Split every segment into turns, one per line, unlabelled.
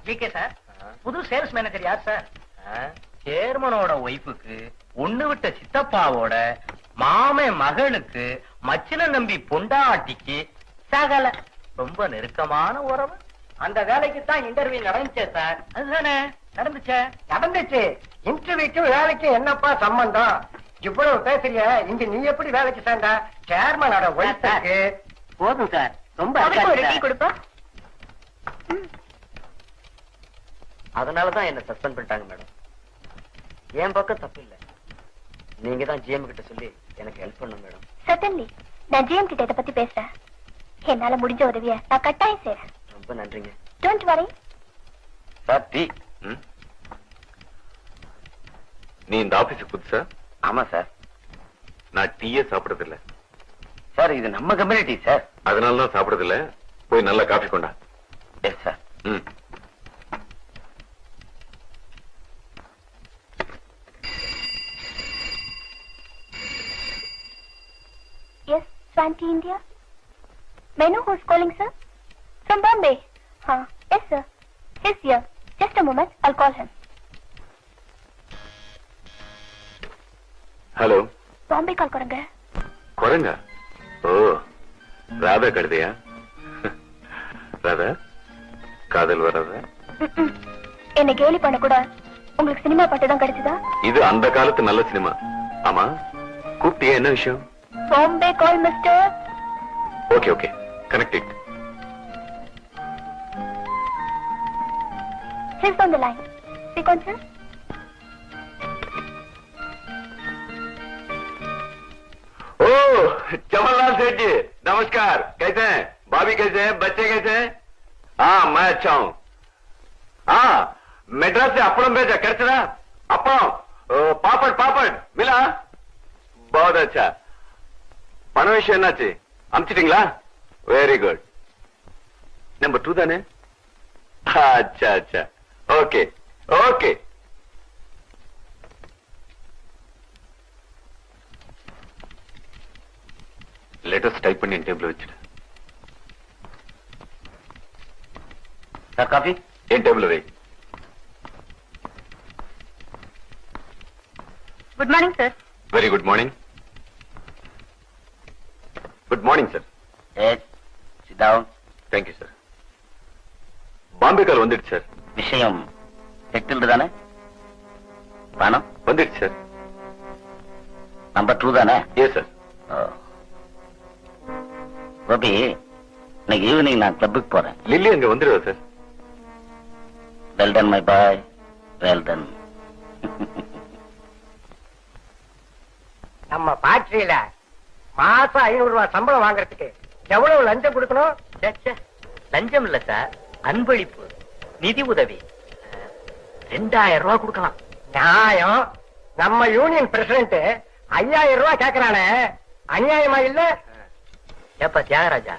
GK sir, புது sales manager யார் sir?
சேர்மனோட ஒய்ஃபுக்கு ஒண்ணு விட்ட சித்தப்பாவோட மாமன் மகளுக்கு மச்சின நம்பி பொண்டாட்டிக்கு சகல ரொம்ப நெருக்கமான உறவு.
அந்த வேலைக்கு தான் இன்டர்வியூ நடந்துச்சே சார்.
அதுதானே நடந்துச்சே.
நடந்துச்சு. இன்டர்வியூக்கும் வேலைக்கும் என்னப்பா சம்பந்தம்? இவ்வளவு பேசுறிய, இங்க நீ எப்படி வேலைக்கு சேர்ந்த? சேர்மனோட ஒய்ஃபுக்கு.
போதும் சார், ரொம்ப
கொடுப்பா.
அதனாலதான் என்ன சஸ்பெண்ட் பண்ணிட்டாங்க மேடம். என் பக்கம் தப்பு இல்ல. நீங்க தான் ஜிஎம் கிட்ட சொல்லி எனக்கு ஹெல்ப் பண்ணுங்க மேடம்.
சட்டன்லி, நான் ஜிஎம் கிட்ட இதை பத்தி பேசுறேன். என்னால முடிஞ்ச உதவிய நான் கட்டாயம் செய்றேன்.
ரொம்ப நன்றிங்க.
Don't worry.
Sir tea. நீ இந்த ஆபீஸுக்கு புதுசா?
ஆமா சார்.
நான் டீயே சாப்பிடுறது இல்ல
சார். இது நம்ம கம்யூனிட்டி சார்.
அதனாலதான் சாப்பிடுறது இல்ல. போய் நல்லா காஃபி கொண்டா.
Yes sir.
Yes, Swanti India. May I know who's calling, sir? From Bombay. Yes, sir. He's here. Just a moment. I'll call him.
Hello.
Bombay call करंगे.
குரங்கா? ஓ, ராதா கழுதையா? ராதா, காதல் வராதா?
என்ன கேலி பண்ண கூட உங்களுக்கு சினிமா பாட்டு தான் கிடைச்சதா?
இது அந்த காலத்து நல்ல சினிமா. ஆமா, கூப்பிட்டியா? என்ன விஷயம்?
Bombay call, mister.
Okay okay, connected.
He's on the line. Speak on, sir.
ओ जवाहरलाल सेठ जी, नमस्कार. कैसे हैं? भाभी कैसे हैं? बच्चे कैसे हैं? हाँ, मैं अच्छा हूँ. हाँ, मेड्रास से अपड़म भेजा, कैसा? अपड़म, पापड़ पापड़ मिला? बहुत अच्छा. பண விஷயம் என்னாச்சு? அமிச்சிட்டீங்களா? Very good. நம்பர் 2 தானே? अच्छा अच्छा, ओके ओके. लेटेस्ट टाइप பண்ணி டேபிள் வச்சிடு.
Sir coffee?
ஏன் டேபிள் வை.
Good morning, sir.
Very good morning. Good morning sir.
Yes, sit down.
Thank you sir. Bombay call வந்துடுச்சு சார்.
விஷயம் செட்டில்டு தானே? பணம்
வந்துடுச்சு சார்.
நம்பர் 2 தானே?
Yes sir.
கோபி, இன்னைக்கு ஈவினிங் நான் கிளப்புக்கு போறேன்.
லில்லி அங்க வந்துடுவா sir.
Well done my boy, well done.
நம்ம ஃபேக்டரியில மாசம் 500 ரூபாய் சம்பளம் வாங்குறதுக்கு எவ்வளவு லஞ்சம் கொடுக்கணும்?
லஞ்சம் இல்ல சார், அன்பளிப்பு, நிதி உதவி 2000 ரூபாய் கொடுக்கலாம்.
நியாயம். நம்ம யூனியன் பிரசிடென்ட் 5000 ரூபாய் கேக்குறானே, அநியாயமா இல்ல?
ஏப்பா தியாகராஜா,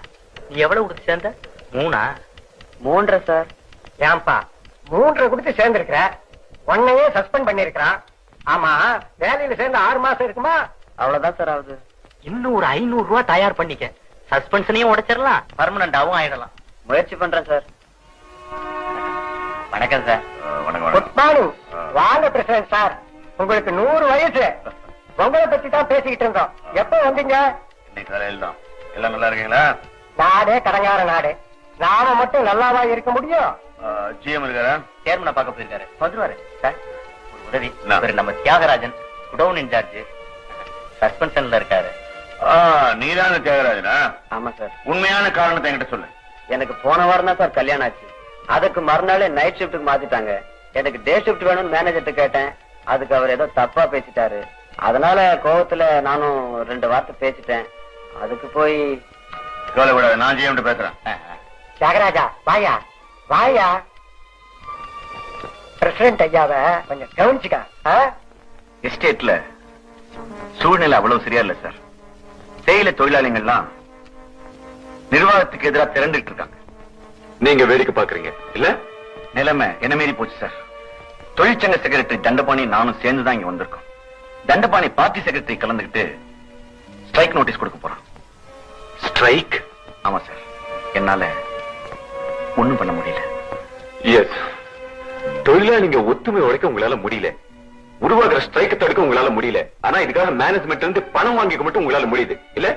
நீ எவ்வளவு கொடுத்து சேர்ந்த? 3.
3 சார். ஏன்பா 3 கொடுத்து சேர்ந்திருக்கிற? உன்னையே சஸ்பெண்ட் பண்ணிருக்கிறான். ஆமா, வேலையில சேர்ந்து 6 மாசம் இருக்குமா?
அவ்வளவுதான் சார் ஆகுது. இன்னும் ஒரு 500 ரூபாய் தயார் பண்ணிக்க. சஸ்பென்ஷனையும் உடைச்சிடலாம், பர்மனண்டாவும் ஆயிடலாம். முயற்சி பண்றேன் சார். வணக்கம் சார்.
Good morning. வாங்க பிரசிடென்ட் சார். உங்களுக்கு 100 வயசு. உங்களை பத்தி தான் பேசிக்கிட்டு இருந்தோம். எப்ப வந்தீங்க?
இன்னைக்கு காலையில் தான். எல்லாம் நல்லா இருக்கீங்களா?
நாடே கடங்கார நாடு. நாம மட்டும் நல்லாவா இருக்க முடியும்?
ஜிஎம் இருக்காரா?
சேர்மனை பார்க்க போயிருக்காரு. வந்துருவாரு சார். ஒரு உதவி, இவரு நம்ம தியாகராஜன், குடவுன் இன்சார்ஜ், சஸ்பென்ஷன்ல இருக்காரு.
நீதான தியாகராஜனா?
ஆமா சார்.
உண்மையான காரணத்தை என்கிட்ட சொல்லு.
எனக்கு போன வாரம் தான் சார் கல்யாணம் ஆச்சு. அதுக்கு மறுநாளே நைட் ஷிப்டுக்கு மாத்திட்டாங்க. எனக்கு டே ஷிப்ட் வேணும்னு மேனேஜர்ட்ட கேட்டேன். அதுக்கு அவர் ஏதோ தப்பா பேசிட்டாரு. அதனால கோவத்துல நானும் 2 வார்த்தை பேசிட்டேன். அதுக்கு போய்
கவலைப்படாத, நான் ஜிஎம் பேசுறேன்.
தியாகராஜா வாயா வாயா. பிரசிடென்ட் ஐயாவ கொஞ்சம் கவனிச்சுக்க.
எஸ்டேட்ல சூழ்நிலை அவ்வளவு சரியா இல்ல சார். தேயிலை தொழிலாளிகள்லாம் நிர்வாகத்துக்கு எதிராக திரண்டுட்டு இருக்காங்க. நீங்க வேடிக்கை பாக்குறீங்க இல்ல? நிலைமை என்ன மீறி போச்சு சார். தொழிற்சங்க செக்ரட்டரி தண்டபாணி நானும் சேர்ந்துதான் இங்க வந்திருக்கோம். தண்டபாணி பார்ட்டி செக்ரட்டரி கலந்துகிட்டு ஸ்ட்ரைக் நோட்டீஸ் கொடுக்க போறான். ஸ்ட்ரைக்? ஆமா சார். என்னால ஒண்ணும் பண்ண முடியல. எஸ், தொழிலா நீங்க ஒத்துமை உடைக்க உங்களால முடியல, உருவாக்குற ஸ்ட்ரைக்க தடுக்க உங்களால முடியல. ஆனா இதுக்காக மேனேஜ்மெண்ட் இருந்து பணம் வாங்கிக்க மட்டும் உங்களால முடியுது இல்ல?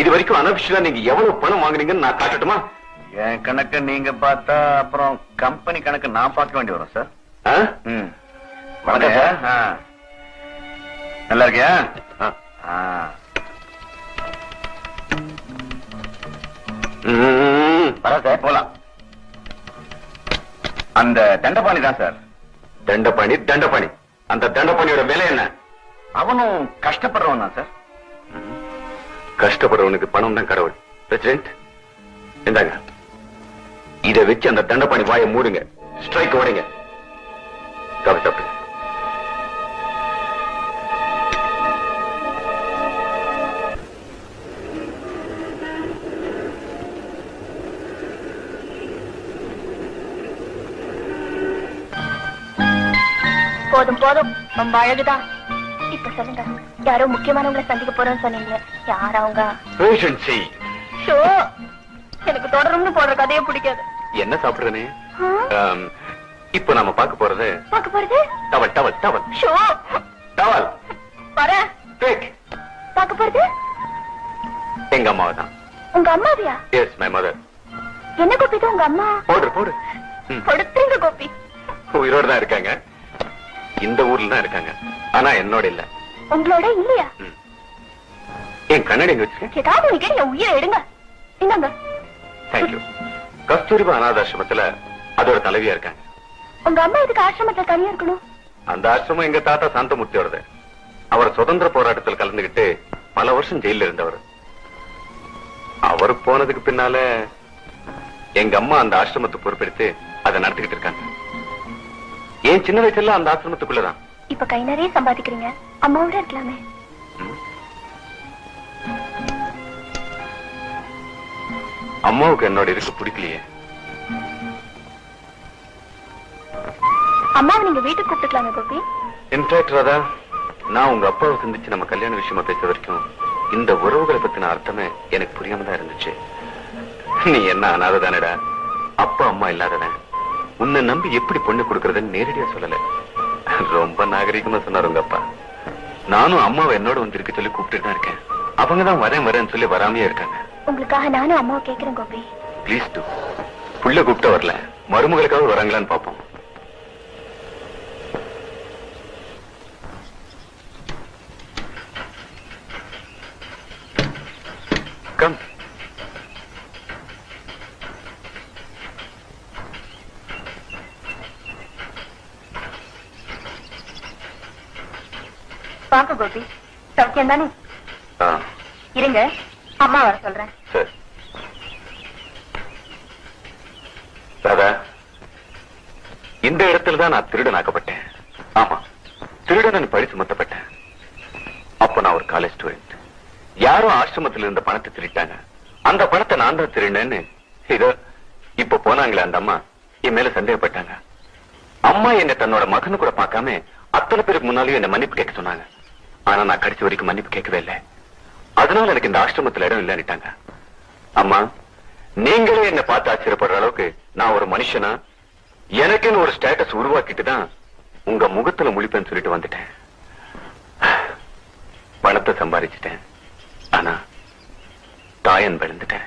இது வரைக்கும் அனபிஷியலா நீங்க எவ்வளவு பணம் வாங்குனீங்கன்னு நான் காட்டட்டுமா?
என் கணக்கு நீங்க பார்த்தா அப்புறம் கம்பெனி கணக்கு நான் பார்க்க வேண்டி வரும் சார்.
வணக்கம் சார்.
நல்லா இருக்கியா?
சார்
போலாம். அந்த தண்டபாணி தான் சார்.
தண்டபாணி தண்டபாணி அந்த தண்டபாணியோட விலை என்ன?
அவனும் கஷ்டப்படுறவன் தான் சார்.
கஷ்டப்படுறவனுக்கு பணம் தான் கடவுள். பிரசிடென்ட் இந்தாங்க, இதை வச்சு அந்த தண்டபாணி வாயை மூடுங்க, ஸ்ட்ரைக் ஓடுங்க. கவலை.
போதும் போதும், ரொம்ப அழகுதான். இப்ப சொல்லுங்க, யாரோ முக்கியமானவங்களை சந்திக்க போறோம்னு சொன்னீங்க, யார் அவங்க? எனக்கு தொடரும்னு போடுற கதையே பிடிக்காது.
என்ன சாப்பிடுறேனே? இப்ப நாம பார்க்க போறது டவல் டவல் டவல் டவல்.
பார்க்க போறது
எங்க அம்மாவை தான்.
உங்க அம்மாவியா?
S, my mother.
என்ன கோபி தான் உங்க அம்மா?
போடு போடு.
கொடுத்துருங்க கோபி.
உயிரோட தான் இருக்காங்க, இந்த ஊர்ல தான் இருக்காங்க. ஆனா என்னோட இல்ல.
உங்களோட இல்லையா?
என் கண்ணாடி எங்க வச்சிருக்கேன்.
ஏதாவது நீங்க என் உயிரை எடுங்க. இந்தாங்க.
தேங்க்யூ. கஸ்தூரிபா அனாதாசிரமத்துல அதோட தலைவியா இருக்காங்க.
உங்க அம்மா இதுக்கு ஆசிரமத்துல தனியா இருக்கணும்?
அந்த ஆசிரமம் எங்க தாத்தா சாந்தமூர்த்தியோடது. அவர் சுதந்திர போராட்டத்தில் கலந்துகிட்டு பல வருஷம் ஜெயில இருந்தவர். அவர் போனதுக்கு பின்னால எங்க அம்மா அந்த ஆசிரமத்தை பொறுப்பெடுத்து அதை நடத்திக்கிட்டு இருக்காங்க. ஏன் சின்ன வயசுல அந்த ஆசிரமத்துக்குள்ளதான்.
இப்ப கை நிறைய சம்பாதிக்கிறீங்க, அம்மாவோட இருக்கலாமே.
அம்மாவுக்கு என்னோட இருக்கு பிடிக்கலையே.
அம்மாவை நீங்க வீட்டுக்கு கூப்பிட்டுக்கலாமே கோபி.
இன்ஃபேக்ட் ராதா, நான் உங்க அப்பாவை சந்திச்சு நம்ம கல்யாண விஷயமா பேச வரைக்கும் இந்த உறவுகளை பத்தின அர்த்தமே எனக்கு புரியாம தான் இருந்துச்சு. நீ என்ன அனாததானடா, அப்பா அம்மா இல்லாதவன், உன்னை நம்பி எப்படி பொண்ணு கொடுக்கறதுன்னு நேரடியா சொல்லல, ரொம்ப நாகரிகமா சொன்னார் உங்க அப்பா. நானும் அம்மாவை என்னோட வந்திருக்க சொல்லி கூப்பிட்டு தான் இருக்கேன். அவங்கதான் வரேன் வரேன்னு சொல்லி வராமையே இருக்காங்க.
உங்களுக்காக நானும் அம்மாவை கேட்கிறேன் கோபி.
Please do. புள்ள கூப்பிட்ட வரல, மருமகளுக்காக வராங்களான்னு பாப்போம். கம்.
பாக்க கோபி, சௌக்கியம் தானே? இருங்க, அம்மா வர சொல்றேன்.
சரி ராதா, இந்த இடத்துலதான் நான் திருடனாக்கப்பட்டேன். ஆமா, திருடன் பழி சுமத்தப்பட்டேன். அப்ப நான் ஒரு காலேஜ் ஸ்டூடெண்ட். யாரோ ஆசிரமத்தில் இருந்த பணத்தை திருட்டாங்க. அந்த பணத்தை நான் தான் திருடேன்னு இதோ இப்ப போனாங்களே அந்த அம்மா என் மேல சந்தேகப்பட்டாங்க. அம்மா என்ன தன்னோட மகனு கூட பார்க்காம அத்தனை பேருக்கு முன்னாலேயும் என்ன மன்னிப்பு கேட்க சொன்னாங்க. ஆனா நான் கடைசி வரைக்கும் மன்னிப்பு கேட்கவே இல்லை. அதனால எனக்கு இந்த ஆசிரமத்துல இடம் இல்லன்னுட்டாங்க. அம்மா, நீங்களே என்ன பார்த்து ஆச்சரியப்படுற அளவுக்கு நான் ஒரு மனுஷனா, எனக்குன்னு ஒரு ஸ்டேட்டஸ் உருவாக்கிட்டு தான் உங்க முகத்துல முழிப்பேன்னு சொல்லிட்டு வந்துட்டேன். பணத்தை சம்பாதிச்சிட்டேன், ஆனா தாயன் விழுந்துட்டேன்.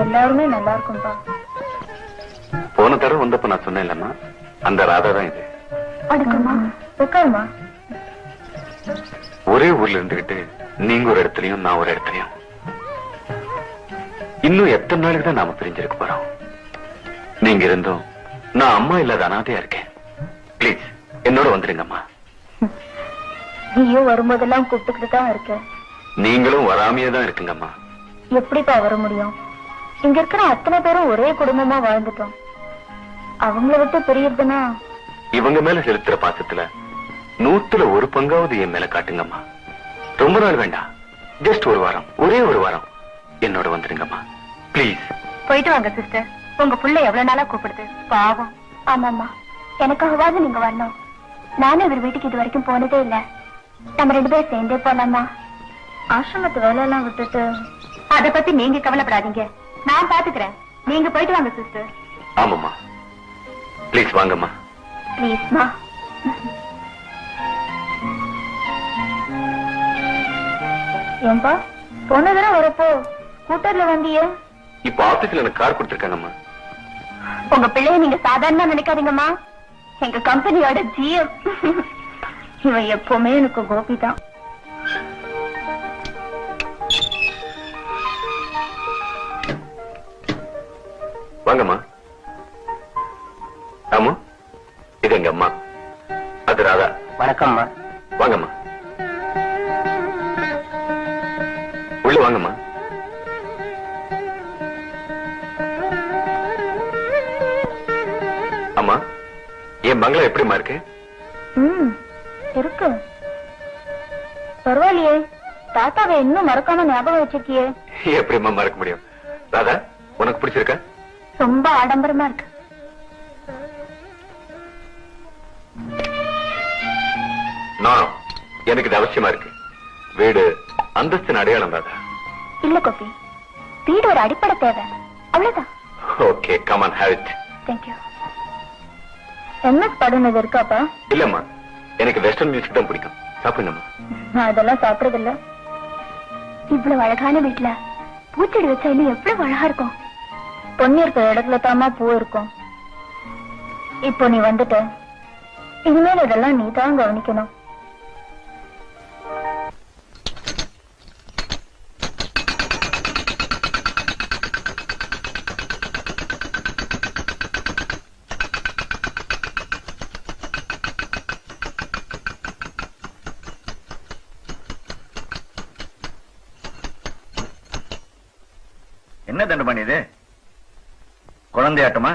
எல்லாருமே நல்லா இருக்கும்பா.
போன தடவை வந்தப்ப நான் சொன்னேன் இல்லம்மா, அந்த ராதா தான் இது.
உட்காருமா.
ஒரே ஊர்ல இருந்துகிட்டு நீங்க ஒரு இடத்துலயும் நான் ஒரு இடத்துலயும். இன்னும் எத்தனை நாளுக்கு தான் நாம பிரிஞ்சிருக்க போறோம். நீங்க இருந்தும் நான் அம்மா இல்லாத அனாதையா இருக்கேன். பிளீஸ் என்னோட வந்துருங்கம்மா.
நீயும் வரும்போதெல்லாம் கூப்பிட்டுக்கிட்டு தான் இருக்க.
நீங்களும் வராமையே தான் இருக்குங்கம்மா.
எப்படிப்பா வர முடியும்? இங்க இருக்கிற அத்தனை பேரும் ஒரே குடும்பமா வாழ்ந்துட்டோம். அவங்கள விட்டு பிரியறதுன்னா
இவங்க மேல செலுத்துற பாசத்துல 100ல 1 பங்காவது என் மேல காட்டுங்கம்மா. ரொம்ப நாள் வேண்டாம், ஜஸ்ட் ஒரு வாரம், ஒரே ஒரு வாரம் என்னோட வந்துருங்கம்மா பிளீஸ்.
போயிட்டு வாங்க சிஸ்டர். உங்க புள்ள எவ்வளவு நாளா கூப்பிடுது, பாவம். ஆமாம்மா, எனக்காகவாது நீங்க வரணும். நானும் இவர் வீட்டுக்கு இது வரைக்கும் போனதே இல்ல. நம்ம 2 பேரும் சேர்ந்தே போலாமா? ஆசிரமத்து வேலை எல்லாம் விட்டுட்டு. அத பத்தி நீங்க கவலைப்படாதீங்க, நான் பாத்துக்கிறேன். நீங்க போயிட்டு வாங்க சிஸ்டர்.
ஆமாம்மா, பிளீஸ் வாங்கம்மா.
ப்ளீஸ்மா. ஏன்பா போன தடவை வரப்போ ஸ்கூட்டர்ல வந்தியே?
இப்ப ஆபீஸ்ல எனக்கு கார் கொடுத்திருக்காங்கம்மா.
உங்க பிள்ளைய நீங்க சாதாரணமா நினைக்காதீங்கம்மா. எங்க கம்பெனியோட ஜிஎம். இவன் எப்பவுமே எனக்கு கோபி தான்.
வாங்கம்மா. ஆமா, இது எங்க அம்மா, அது ராதா.
வணக்கம்மா.
வாங்கம்மா, உள்ள வாங்கம்மா. அம்மா, என் பங்களா எப்படிமா இருக்கு?
இருக்கு. பரவாயில்லையே, தாத்தாவை இன்னும் மறக்காம ஞாபகம் வச்சிருக்கியே.
எப்படிமா மறக்க முடியும்? ராதா, உனக்கு பிடிச்சிருக்கா?
ரொம்ப ஆடம்பரமா இருக்கு.
நான் எனக்கு இது அவசியமா இருக்கு. வீடு அந்தஸ்தின் அடையாளம் ராதா.
இல்ல கோபி, வீடு ஒரு அடிப்படை தேவை, அவ்வளவுதான்.
Okay, come on, have it.
Thank you. MS படம் இது இருக்காப்பா?
இல்லம்மா, எனக்கு வெஸ்டர்ன் மியூசிக் தான் பிடிக்கும். சாப்பிடுங்கம்மா.
நான் அதெல்லாம் சாப்பிடுறது இல்ல. இவ்வளவு அழகான வீட்டுல பூச்செடி வச்சா இன்னும் எவ்வளவு அழகா இருக்கும். பொண்ணு இருக்கிற இடத்துல தாமா பூ இருக்கும். இப்போ நீ வந்துட்ட, இனிமேல் இதெல்லாம் நீ தான் கவனிக்கணும்.
என்ன தண்டபாணி இது? குழந்தையாட்டமா?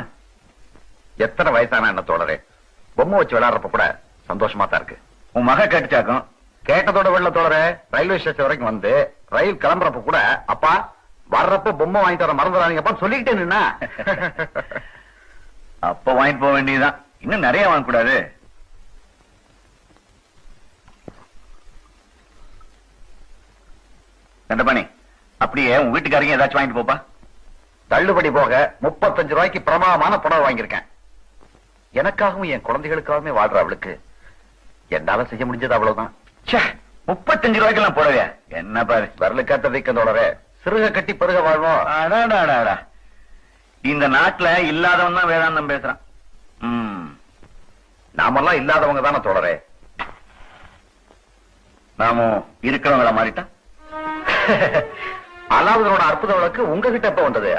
எத்தனை வயசான என்ன தோழரே, பொம்மை வச்சு விளையாடுறப்ப கூட சந்தோஷமா தான் இருக்கு. உன் மக கேட்டுச்சாக்கும். கேட்டதோட வெள்ள தோழரே, ரயில்வே ஸ்டேஷன் வரைக்கும் வந்து ரயில் கிளம்புறப்ப கூட அப்பா வர்றப்ப பொம்மை வாங்கி தர மறந்துடாதீங்கப்பா சொல்லிக்கிட்டே நின்னா. அப்ப வாங்கிட்டு போக வேண்டியதுதான், இன்னும் நிறைய வாங்க கூடாது. தண்டபாணி, அப்படியே உன் வீட்டுக்காரங்க ஏதாச்சும் வாங்கிட்டு போப்பா. தள்ளுபடி போக 35 ரூபாய்க்கு பிரமாதமான புடவை வாங்கியிருக்கேன். எனக்காகவும் என் குழந்தைகளுக்காகவுமே வாழ்ற அவளுக்கு என்னால செய்ய முடிஞ்சது அவ்வளவுதான். 35 ரூபாய்க்கு எல்லாம் புடவையா? என்ன பாரு, வரலுக்காத்த வைக்கதோடவே சிறுக கட்டி பெருக வாழ்வோம். இந்த நாட்டுல இல்லாதவன் தான் வேதாந்தம் பேசுறான். நாமெல்லாம் இல்லாதவங்க தானே தோழரே. நாமும் இருக்கிறவங்கள மாறிட்டா. அலாவுதனோட அற்புத வழக்கு உங்ககிட்ட எப்ப வந்தது?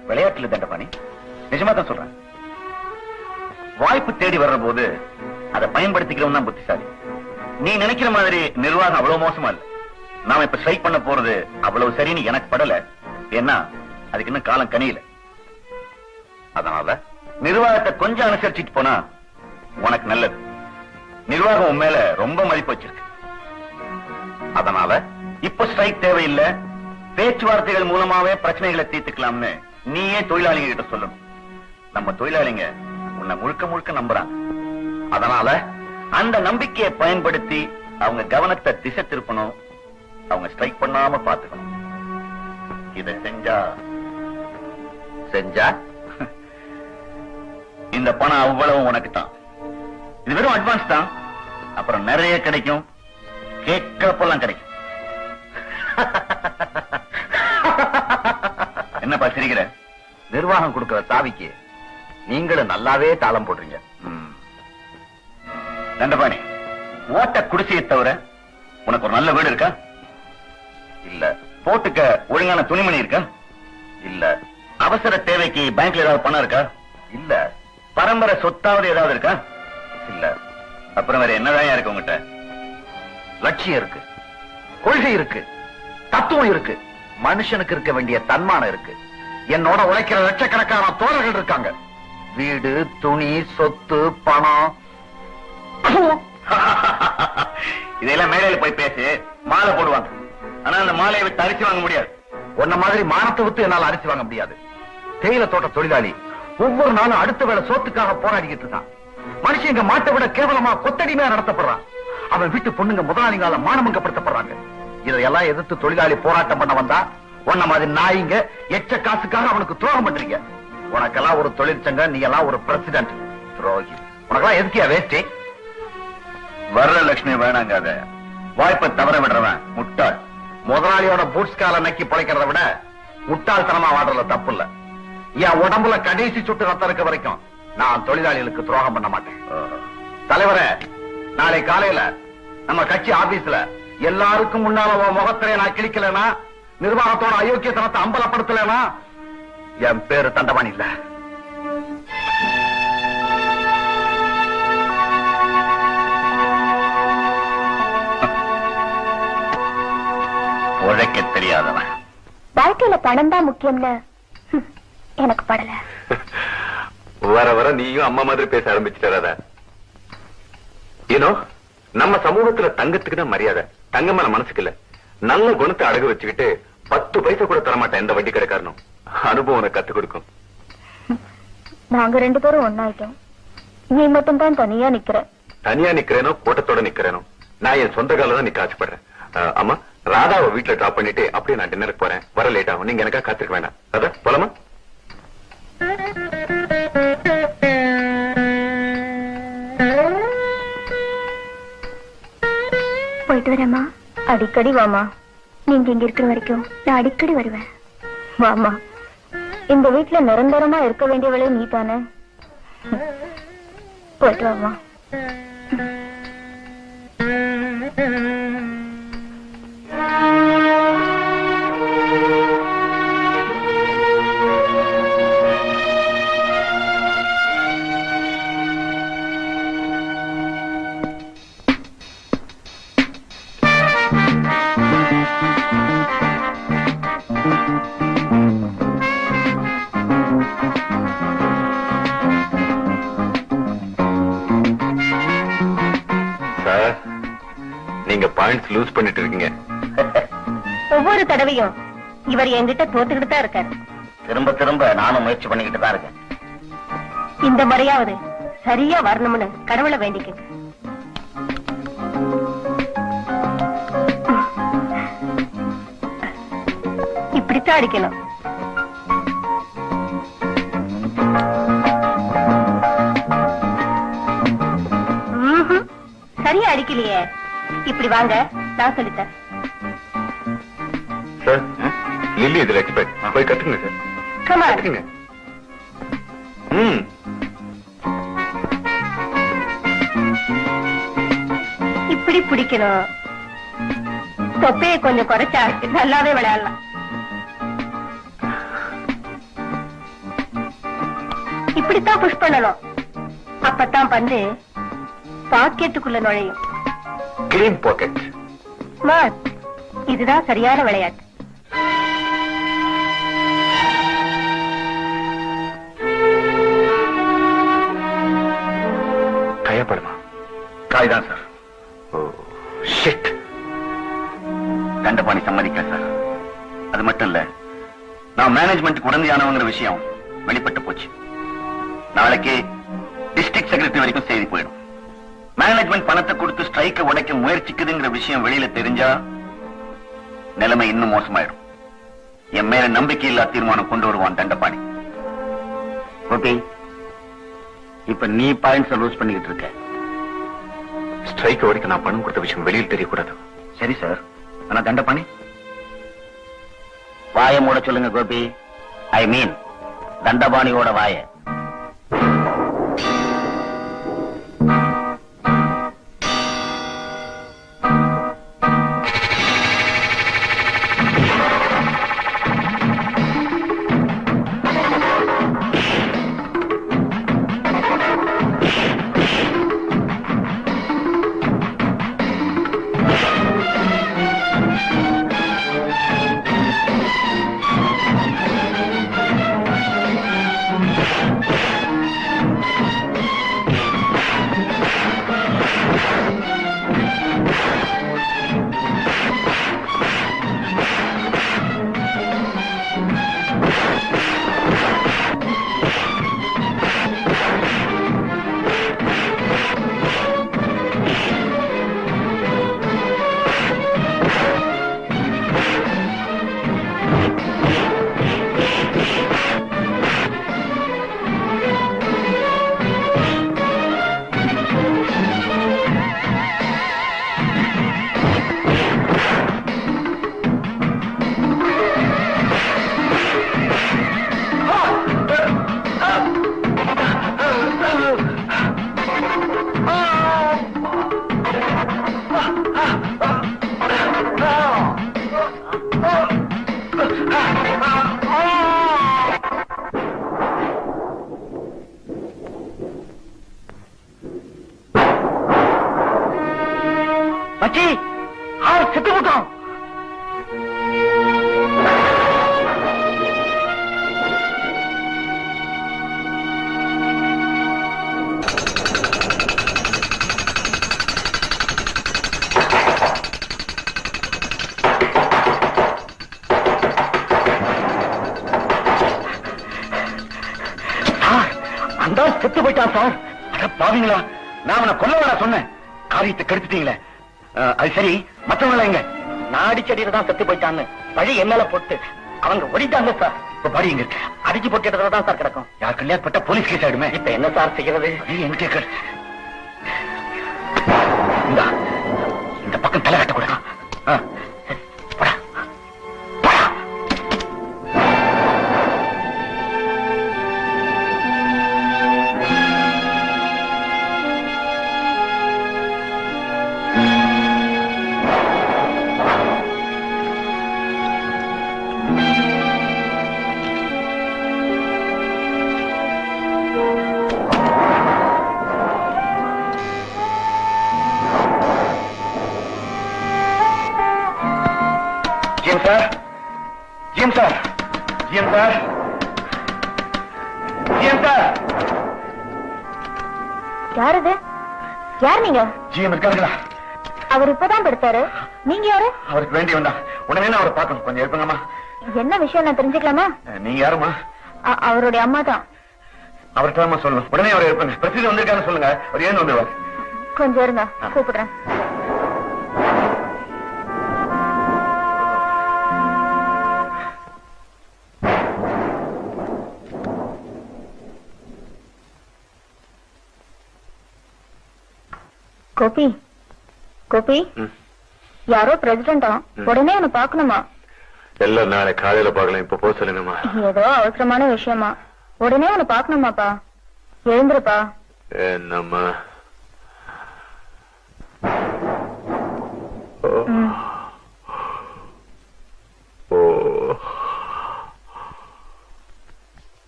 விளையாட்டுல தண்டபாணி, நிஜமா தான் சொல்றேன். வாய்ப்பு தேடி வர்ற போது அதை பயன்படுத்திக்கிறவன் தான் புத்திசாலி. நீ நினைக்கிற மாதிரி நிர்வாகம் அவ்வளவு மோசமா இல்ல. நாம இப்ப ஸ்ட்ரைக் பண்ண போறது அவ்வளவு சரின்னு எனக்கு படல. ஏன்னா அதுக்கு இன்னும் காலம் கனியில. அதனால நிர்வாகத்தை கொஞ்சம் அனுசரிச்சுட்டு போனா உனக்கு நல்லது. நிர்வாகம் உன் மேல ரொம்ப மதிப்பு வச்சிருக்கு. அதனால இப்ப ஸ்ட்ரைக் தேவையில்லை, பேச்சுவார்த்தைகள் மூலமாவே பிரச்சனைகளை தீர்த்துக்கலாம்னு நீயே தொழிலாளிங்க கிட்ட சொல்லணும். நம்ம தொழிலாளிங்க உன்னை முழுக்க முழுக்க நம்புறாங்க. அதனால அந்த நம்பிக்கையை பயன்படுத்தி அவங்க கவனத்தை திசை திருப்பணும். அவங்க ஸ்ட்ரைக் பண்ணாம பாத்துக்கணும். இதை செஞ்சா இந்த பணம் அவ்வளவு உனக்கு தான். இது வெறும் அட்வான்ஸ் தான். அப்புறம் நிறைய கிடைக்கும், கேட்கிறப்பெல்லாம் கிடைக்கும். என்னப்பா சிரிக்கிற? நிர்வாகம் கொடுக்கிற சாவிக்கு நீங்களும் நல்லாவே தாளம் போடுறீங்க. தண்டபாணி, ஓட்ட குடிசையை தவிர உனக்கு ஒரு நல்ல வீடு இருக்கா? இல்ல. போட்டுக்க ஒழுங்கான துணிமணி இருக்கா? இல்ல. அவசர தேவைக்கு பேங்க்ல ஏதாவது பணம் இருக்கா? இல்ல. பரம்பரை சொத்தாவது ஏதாவது இருக்கா? இல்ல. அப்புறம் வேற என்னதான் இருக்கு உங்ககிட்ட? லட்சியம் இருக்கு, கொள்கை இருக்கு, தத்துவம் இருக்கு, மனுஷனுக்கு இருக்க வேண்டிய தன்மானம் இருக்கு. என்னோட உழைக்கிற லட்சக்கணக்கான தோழர்கள் இருக்காங்க. வீடு, துணி, சொத்து, பணம் இதெல்லாம் மேடையில போய் பேசி மாலை போடுவாங்க. ஆனா அந்த மாலையை விட்டு அரிசி வாங்க முடியாது. உன்ன மாதிரி மானத்தை விட்டு என்னால அரிசி வாங்க முடியாது. தேயிலை தோட்ட தொழிலாளி ஒவ்வொரு நாளும் அடுத்த வேளை சோத்துக்காக போராடிக்கிட்டு இருக்கான். மனுஷன் இங்க மாட்டை விட கேவலமா கொத்தடிமையா நடத்தப்படுறான். அவன் வீட்டு பொண்ணுங்க முதலாளிகால மானமங்கப்படுத்தப்படுறாங்க. இதையெல்லாம் எதிர்த்து தொழிலாளி போராட்டம் பண்ண வந்தா உன்ன மாதிரி நாயிங்க எச்ச காசுக்காக அவனுக்கு துரோகம் பண்றீங்க. உனக்கெல்லாம் ஒரு தொழிற்சங்க, நீ எல்லாம் ஒரு பிரசிடென்ட். துரோகி. உனக்கெல்லாம் எதுக்கியா வேஸ்டி? வரலட்சுமி வேணாங்காத. வாய்ப்பை தவற விடுறவன் முட்டாள். முதலாளியோட பூட்ஸ் கால நக்கி பிழைக்கிறத விட முட்டாள்தனமா வாடுறதுல தப்பு இல்ல. என் உடம்புல கடைசி சுட்டு ரத்தம் இருக்க வரைக்கும் நான் தொழிலாளிகளுக்கு துரோகம் பண்ண மாட்டேன். தலைவரே, நாளை காலையில நம்ம கட்சி ஆபீஸ்ல எல்லாருக்கும் முன்னால உன் முகத்திலே நான் கிழிக்கலனா, நிர்வாகத்தோட அயோக்கியத்தனத்தை அம்பலப்படுத்தலனா என் பேரு தண்டபாணி இல்ல. உழைக்க தெரியாதவன்.
வாழ்க்கையில பணம் தான் முக்கியம்னு எனக்கு படல.
வர வர நீயும் அம்மா மாதிரி பேச ஆரம்பிச்சுட்டாரா? ஏனோ நம்ம சமூகத்துல தங்கத்துக்கு தான் மரியாதை, தங்கமான மனசுக்கு இல்ல. நல்ல குணத்தை அடகு வச்சுக்கிட்டு 10 பைசா கூட தரமாட்டேன் இந்த வண்டி கடைக்காரனும். அனுபவம் கத்து கொடுக்கும்.
நாங்க 2 பேரும் ஒன்னாயிட்டோம். நீ மட்டும் தான் தனியா நிக்கிற.
தனியா நிக்கிறேனோ கூட்டத்தோட நிக்கிறேனோ, நான் என் சொந்த கால தான் நிக்க ஆசைப்படுறேன். அம்மா, ராதாவை வீட்டுல டிராப் பண்ணிட்டு அப்படியே நான் டின்னருக்கு போறேன். வர லேட் ஆகும். நீங்க எனக்கா காத்திருக்க வேண்டாம். அதான் போலாமா?
போயிட்டு வரேம்மா. அடிக்கடி வாமா. நீங்க இங்க இருக்கிற வரைக்கும் நான் அடிக்கடி வருவேன். வாமா. இந்த வீட்டுல நிரந்தரமா இருக்க வேண்டியவளே நீ தானே. போயிட்டு வாமா.
நீங்க பாயிண்ட்ஸ் லூஸ் பண்ணிட்டு இருக்கீங்க.
ஒவ்வொரு தடவையும் இவர் என்கிட்ட தோத்துக்கிட்டு தான் இருக்காரு.
திரும்ப திரும்ப நானும் முயற்சி பண்ணிக்கிட்டு தான் இருக்கேன்.
இந்த முறையாவது சரியா வரணும்னு கடவுளை வேண்டிக்க. இப்படித்தான் அடிக்கணும். சரியா அடிக்கலையே. இப்படி வாங்க, நான் சொல்லித்தரேன்.
சார், லில்லி இதில் எக்ஸ்பர்ட். போய் கத்துங்க சார்.
Come on.
கத்துக்குங்க.
இப்படி பிடிக்கணும். தொப்பையை கொஞ்சம் குறைச்சா நல்லாவே விளையாடலாம். இப்படித்தான் புஷ் பண்ணணும். அப்பத்தான் பந்து பாக்கெட்டுக்குள்ள நுழையும்.
Clean pocket.
ஸ்மார்ட். இதுதான் சரியான விளையாட்டு.
காயப்படுமா?
காய்தான் சார்.
ஷிட்.
தண்டபாணி சம்மதிக்க சார். அது மட்டும் இல்ல, நான் மேனேஜ்மெண்ட்டுக்கு உடந்தையானவங்கிற விஷயம் வெளிப்பட்டு போச்சு. நாளைக்கு டிஸ்ட்ரிக்ட் செக்ரட்டரி வரைக்கும் செய்தி போயிடும். மேனேஜ்மெண்ட் பணத்தை கொடுத்து ஸ்ட்ரைக்கை உடைக்க முயற்சிக்குதுங்கிற விஷயம் வெளியில தெரிஞ்சா நிலைமை இன்னும் மோசமாயிடும். என் மேல நம்பிக்கையில்லா தீர்மானம் கொண்டு வருவான் தண்டபாணி. ஓகே, இப்ப நீ பாயிண்ட்ஸ் லூஸ் பண்ணிக்கிட்டு இருக்க.
ஸ்ட்ரைக் வரைக்கும் நான் பணம் கொடுத்த விஷயம் வெளியில் தெரியக்கூடாது.
சரி சார். ஆனா தண்டபாணி வாய மூட சொல்லுங்க கோபி. ஐ மீன் தண்டபாணியோட வாய. போயிட்டான் சார். அட பாவீங்களா, நான் அவனை கொல்லவடா சொன்னேன். காரியத்தை கெடுத்துட்டீங்களே. அது சரி, மற்றவங்கள எங்க?
நாடி செடியில தான் செத்து போயிட்டான்னு வழி என்னால போட்டு அவங்க ஓடிட்டாங்க சார்.
இப்ப பாடி எங்க இருக்கு?
அடிச்சு போட்டு தான் சார் கிடக்கும்.
யார் கல்யாணப்பட்ட போலீஸ் கேஸ் ஆயிடுமே.
இப்ப என்ன சார் செய்யறது?
என்ன கேட்க? இந்த பக்கம் தலை கட்ட கொடுக்க.
யாரது? யார் நீங்க?
ஜிஎம் இருக்காங்களா?
அவர் இப்பதான் படுத்தாரு. நீங்க யாரு?
அவருக்கு வேண்டி வந்தா உடனே நான் அவரை பார்க்கணும். கொஞ்சம் இருப்பங்கம்மா.
என்ன விஷயம் நான் தெரிஞ்சுக்கலாமா?
நீங்க யாருமா?
அவருடைய அம்மா தான்.
அவர்கிட்ட சொல்லணும். உடனே அவரை இருப்பங்க. பிரசித்தி வந்திருக்கான்னு சொல்லுங்க. அவர் ஏன் வந்துருவார்?
கொஞ்சம் இருங்க, கூப்பிடுறேன். கோபி, கோபி, யாரோ பிரசிடண்டா, உடனே அவனை பாக்கணுமா?
எல்லாம் நாளை காலையில பாக்கலாம். இப்ப போக சொல்லுங்கம்மா.
ஏதோ அவசரமான விஷயமா, உடனே அவனை பாக்கணுமாப்பா. எழுந்துருப்பா.
என்னம்மா?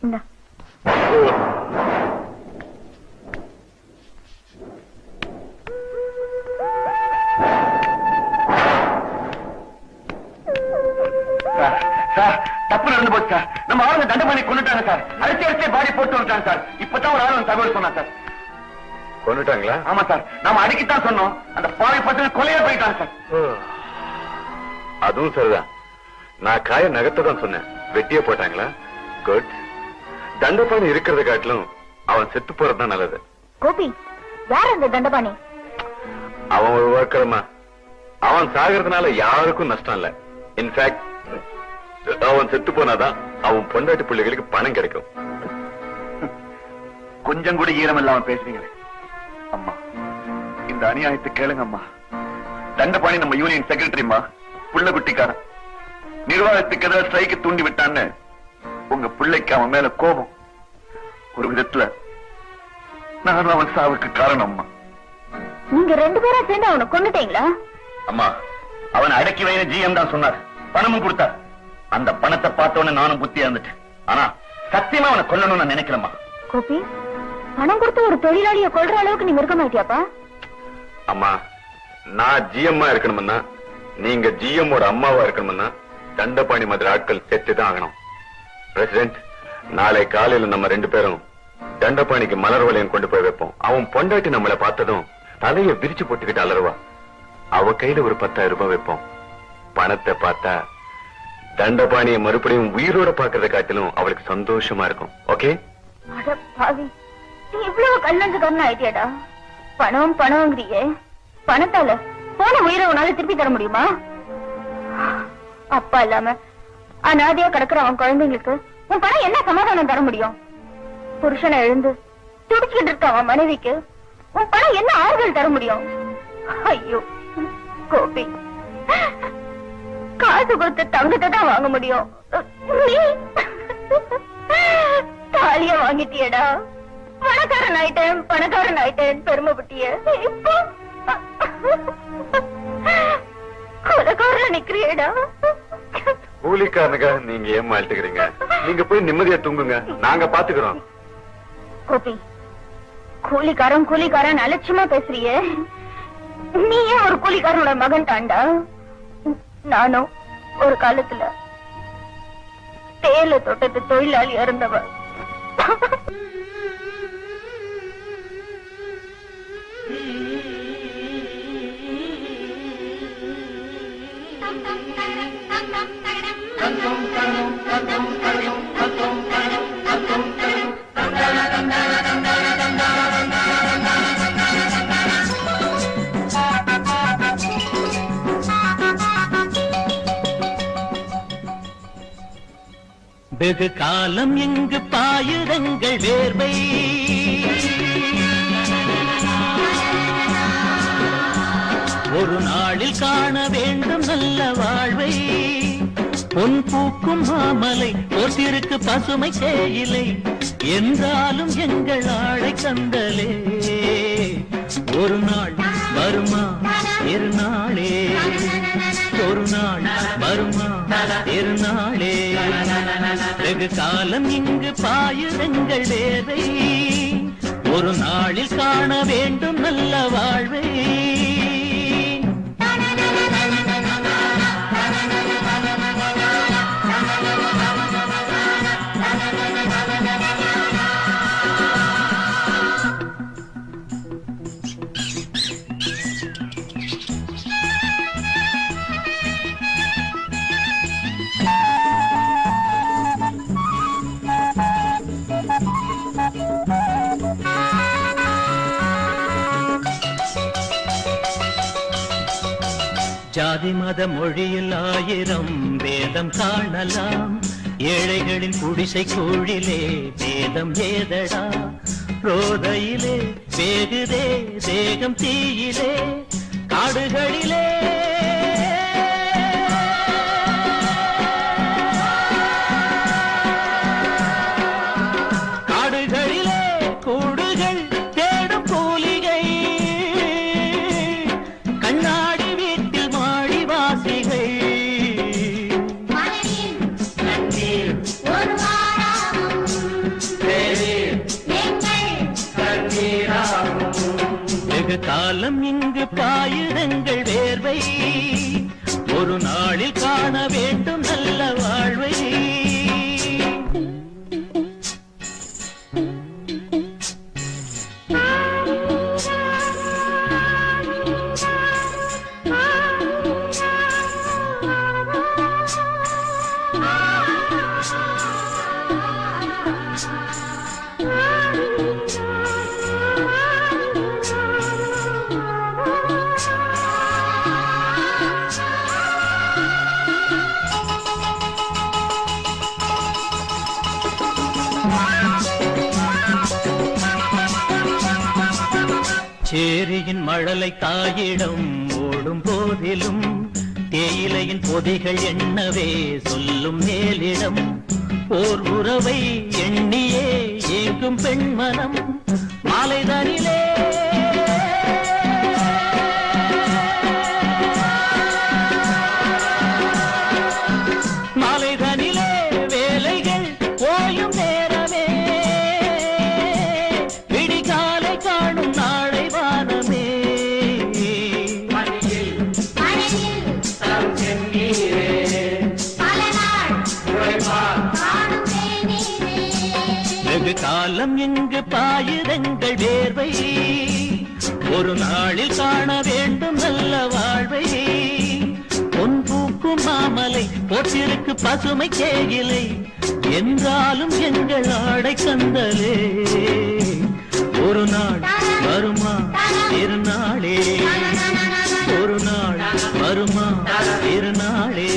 இந்த
சார், தப்பு நடந்து போச்சு சார். நம்ம ஆளுங்க தண்டபாணி கொண்டுட்டாங்க சார். அடிச்சு பாடி போட்டு வந்துட்டாங்க சார். இப்பதான் ஒரு ஆளு தகவல் சொன்னா சார்.
கொண்டுட்டாங்களா?
ஆமா சார், நாம அடிக்கத்தான் சொன்னோம். அந்த பாவை பசங்க கொலையா போயிட்டாங்க சார்.
அதுவும் சரிதான். நான் காய நகர்த்ததான் சொன்னேன். வெட்டியே போட்டாங்களா? குட். தண்டபாணி இருக்கிறத காட்டிலும் அவன் செத்து போறதுதான் நல்லது.
கோபி, யார் அந்த தண்டபாணி?
அவன் ஒரு வாக்கறமா. அவன் சாகிறதுனால யாருக்கும் நஷ்டம் இல்ல. இன்ஃபேக்ட் அவன் செத்து போனாதான் அவன் பொண்டாட்டி பிள்ளைகளுக்கு பணம் கிடைக்கும்.
கொஞ்சம் கூட ஈரம் இல்லாம பேசுறீங்களே அம்மா. இந்த அநியாயத்தை கேளுங்க அம்மா. தண்டபாணி நம்ம யூனியன் செக்ரட்டரிமா, புள்ள குட்டிக்காரன். நிர்வாகத்துக்கு ஏதாவது ஸ்ட்ரைக்கு தூண்டி விட்டான்னு உங்க பிள்ளைக்கு அவன் மேல கோபம். ஒரு விதத்துல நான் அவன் சாவுக்கு காரணம் அம்மா.
நீங்க ரெண்டு பேரும் சேர்ந்து அவனை கொண்டுட்டீங்களா?
அம்மா, அவன் அடக்கி வைன ஜிஎம் தான் சொன்னார். பணமும் கொடுத்தார். அந்த பணத்தை பார்த்தோன்னு நானும் புத்தியா இருந்துட்டேன். ஆனா சத்தியமா அவனை கொல்லணும்னு நினைக்கலம்மா.
கோபி, பணம் கொடுத்து ஒரு தொழிலாளியை கொல்ற அளவுக்கு நீ இருக்க மாட்டியாப்பா?
அம்மா, நான் ஜிஎம்மா இருக்கணும்னா, நீங்க ஜிஎம்மோட அம்மாவா இருக்கணும்னா தண்டபாணி மாதிரி ஆட்கள் செத்துதான் ஆகணும். பிரசிடென்ட், நாளை காலையில நம்ம ரெண்டு பேரும் தண்டபாணிக்கு மலர் வளையம் கொண்டு போய் வைப்போம். அவன் பொண்டாட்டி நம்மளை பார்த்ததும் தலைய விரிச்சு போட்டுக்கிட்டு அலறுவா. அவ கையில ஒரு 10,000 ரூபாய் வைப்போம். பணத்தை பார்த்தா தண்டபாணியை மறுபடியும் உயிரோட பாக்குறத காட்டிலும் அவளுக்கு சந்தோஷமா இருக்கும். ஓகே?
அட பாவி, நீ இவ்வளவு கல்லஞ்சக்காரன் ஆயிட்டியாடா. பணம் பணம்ங்கிறியே, பணத்தால போன உயிரை உன்னால திருப்பி தர முடியுமா? அப்பா இல்லாம அநாதையா கிடக்குற அவன் குழந்தைங்களுக்கு உன் பணம் என்ன சமாதானம் தர முடியும்? புருஷனை எழுந்து துடிச்சுக்கிட்டு இருக்க அவன் மனைவிக்கு உன் பணம் என்ன ஆறுதல் தர முடியும்? ஐயோ கோபி, காசு கொடுத்து தங்கத்தை தான் வாங்க முடியும். நீ தாலிய வாங்கிட்டியடா. பணக்காரன் ஆயிட்டேன் பெருமைப்பட்டிய. இப்போ கொலைக்காரன் நிக்கிறியடா.
கூலிக்காரனுக்காக நீங்க ஏன் அழுத்துக்கிறீங்க? நீங்க போய் நிம்மதியா தூங்குங்க, நாங்க பாத்துக்கிறோம்.
கோபி, கூலிக்காரன் அலட்சியமா பேசுறியே. நீ ஏன் ஒரு கூலிக்காரனோட மகன் தாண்டா? நானும் ஒரு காலத்துல தேயிலை தோட்டத்து தொழிலாளி இருந்தவ.
வெகு காலம் இங்கு பாயுதங்கள் வேர்வை ஒரு நாளில் காண வேண்டும் நல்ல வாழ்வை பொன் பூக்கும் மாமலை ஒருத்திருக்கு பசுமை தேயிலை என்றாலும் எங்கள் ஆளை கந்தலே ஒரு நாள் வருமா இருநாளே ஒரு நாள் வருமா இருநாளே வெகு காலம் இங்கு பாயுதங்கள் வேர்வை ஒரு நாளில் காண வேண்டும் நல்ல வாழ்வை ஜாதி மத மொழியில் ஆயிரம் வேதம் காணலாம் ஏழைகளின் குடிசை கூழிலே வேதம் ஏதடா ரோதையிலே வேகுதே தேகம் தீயிலே காடுகளிலே கூடுகள் தேடும் கூலிகை கண்ணாடி காலம் இங்கு பாயுதங்கள் வேர்வை ஒரு நாளில் காண வேண்டும் நல்ல வாழ்வை சேரியின் மழலை தாயிடம் ஓடும் போதிலும் தேயிலையின் பொதிகள் எண்ணவே சொல்லும் மேலிடம் ஓர் உறவை எண்ணியே ஏங்கும் பெண்மனம் மாலைதனிலே மாலைதனிலே வேலைகள் ஓயும் நேரமே விடிகாலை காணும் நாளை வானமே வெகு காலம் இங்கு பாயுதங்கள் வேர்வை ஒரு நாளில் காண வேண்டும் நல்ல வாழ்வை பொன் பூக்கும் மாமலை போற்றிருக்கு பசுமை தேயிலை என்றாலும் எங்கள் ஆடை கந்தலே ஒரு நாள் வருமா இருநாளே ஒரு நாள் வருமா இருநாளே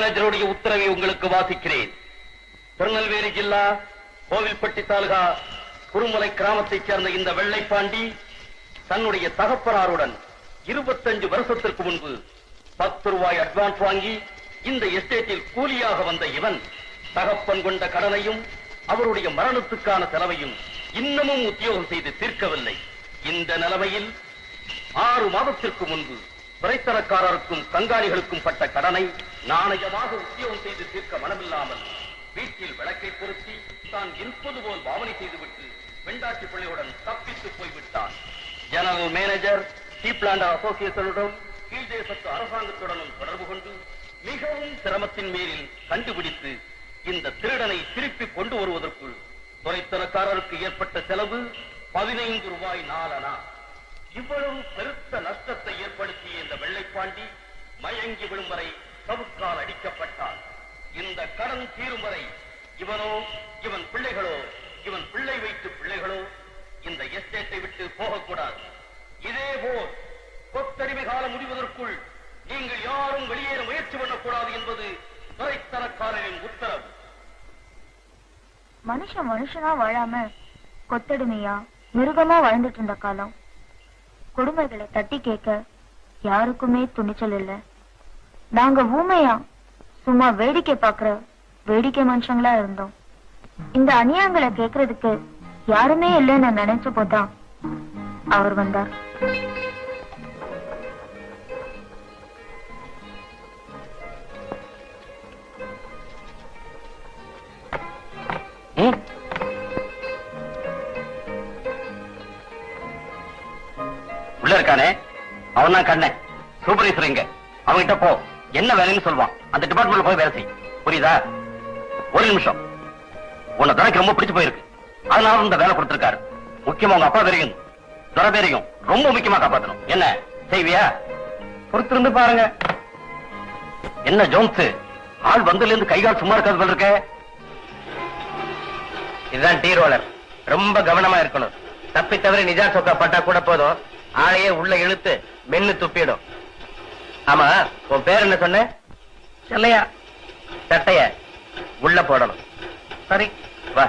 மேனேஜருடைய உத்தரவை உங்களுக்கு வாசிக்கிறேன். திருநெல்வேலி ஜில்லா கோவில்பட்டி தாலுகா குருமலை கிராமத்தைச் சேர்ந்த இந்த வெள்ளைப்பாண்டி தன்னுடைய தகப்பனாருடன் 25 வருஷத்திற்கு முன்பு 10 ரூபாய் அட்வான்ஸ் வாங்கி இந்த எஸ்டேட்டில் கூலியாக வந்த இவன் தகப்பன் கொண்ட கடனையும் அவருடைய மரணத்துக்கான செலவையும் இன்னமும் உத்தியோகம் செய்து தீர்க்கவில்லை. இந்த நிலைமையில் 6 மாதத்திற்கு முன்பு துறைத்தரக்காரருக்கும் கங்காணிகளுக்கும் பட்ட கடனை நாணயமாக உத்தியோகம் செய்து தீர்க்க மனமில்லாமல் வீட்டில் விளக்கை பொருத்தி தான் இருப்பது போல் பாவனை செய்துவிட்டு வெண்டாட்சி பிள்ளையுடன் தப்பித்து போய்விட்டான். ஜெனரல் மேனேஜர் டீப்லாண்டர் அசோசியேஷனுடன் கீழ்தேசத்து அரசாங்கத்துடனும் தொடர்பு கொண்டு மிகவும் சிரமத்தின் மேலில் கண்டுபிடித்து இந்த திருடனை திருப்பி கொண்டு வருவதற்குள் துறைத்தரக்காரருக்கு ஏற்பட்ட செலவு 15 ரூபாய் 4 அணா. இவ்வளவு பெருத்த நஷ்டத்தை ஏற்படுத்திய இந்த வெள்ளைப்பாண்டி மயங்கி விழும் வரை சவுக்கால் அடிக்கப்பட்டார். இந்த கடன் தீரும் வரை இவனோ இவன் பிள்ளைகளோ இவன் பிள்ளை வைத்து பிள்ளைகளோ இந்த எஸ்டேட்டை விட்டு போகக்கூடாது. இதேபோல் கொத்தடிமை காலம் முடிவதற்குள் நீங்கள் யாரும் வெளியேற முயற்சி பண்ணக்கூடாது என்பது துறைத்தரக்காரரின் உத்தரவு.
மனுஷனா வாழாம கொத்தடிமையா மிருகமா வாழ்ந்துட்டு இருந்த காலம். கொடுமைகளை தட்டி கேட்க யாருக்குமே துணிச்சல் இல்ல. நாங்க ஊமையா சும்மா வேடிக்கை பாக்குற வேடிக்கை மனுஷங்களா இருந்தோம். இந்த அநியாயங்களை கேக்குறதுக்கு யாருமே இல்லைன்னு நினைச்ச போதான் அவர் வந்தார்.
உள்ள இருக்கானே அவன் தான் கண்ணன் சூப்பர்வைசர். இங்க அவன்கிட்ட போ, என்ன வேலைன்னு சொல்லுவான். அந்த டிபார்ட்மெண்ட்ல போய் வேலை செய், புரியுதா? ஒரு நிமிஷம், உன்னை துறைக்கு ரொம்ப பிடிச்சு போயிருக்கு, அதனால இந்த வேலை கொடுத்திருக்காரு. முக்கியமா உங்க அப்பா பேரையும் துறை பேரையும் ரொம்ப முக்கியமா காப்பாற்றணும். என்ன செய்வியா? பொறுத்திருந்து பாருங்க. என்ன ஜோன்ஸ், ஆள் வந்ததுல இருந்து கைகால் சும்மா இருக்காது போல இருக்க. இதுதான் டீ ரோலர், ரொம்ப கவனமா இருக்கணும். தப்பி தவிர நிஜா சொக்கா பட்டா கூட போதும், ஆளையே உள்ள இழுத்து மென்னு துப்பிடும். ஆமா, உன் பேர் என்ன சொன்ன? செல்லையா. சட்டைய உள்ள போடணும். சரி வா.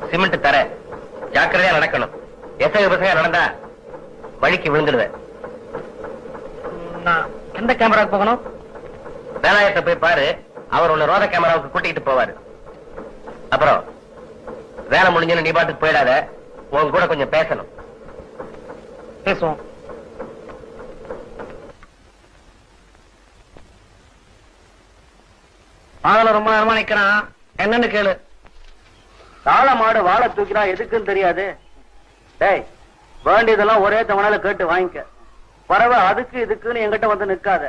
சிமெண்ட் தர ஜாக்கிரதையா நடக்கணும். எசக பசங்க நடந்தா வழிக்கு விழுந்துடுவேன். நான் எந்த கேமராவுக்கு போகணும்? வேலாயத்தை போய் பாரு, அவர் உள்ள ரோத கேமராவுக்கு கூட்டிகிட்டு போவாரு. அப்புறம் வேலை முடிஞ்சுன்னு நீ பாட்டுக்கு போயிடாத, உன் கூட கொஞ்சம் பேசணும். பேசுவோம். பாதல ரொம்ப நேரமா நிக்கிறான், என்னன்னு கேளு. காளை மாடு வாழை தூக்கினா எதுக்குன்னு தெரியாது. டேய், வேண்டியதெல்லாம் ஒரே தவணையில கேட்டு வாங்கிக்க. பரவ அதுக்கு இதுக்குன்னு என்கிட்ட வந்து நிக்காத.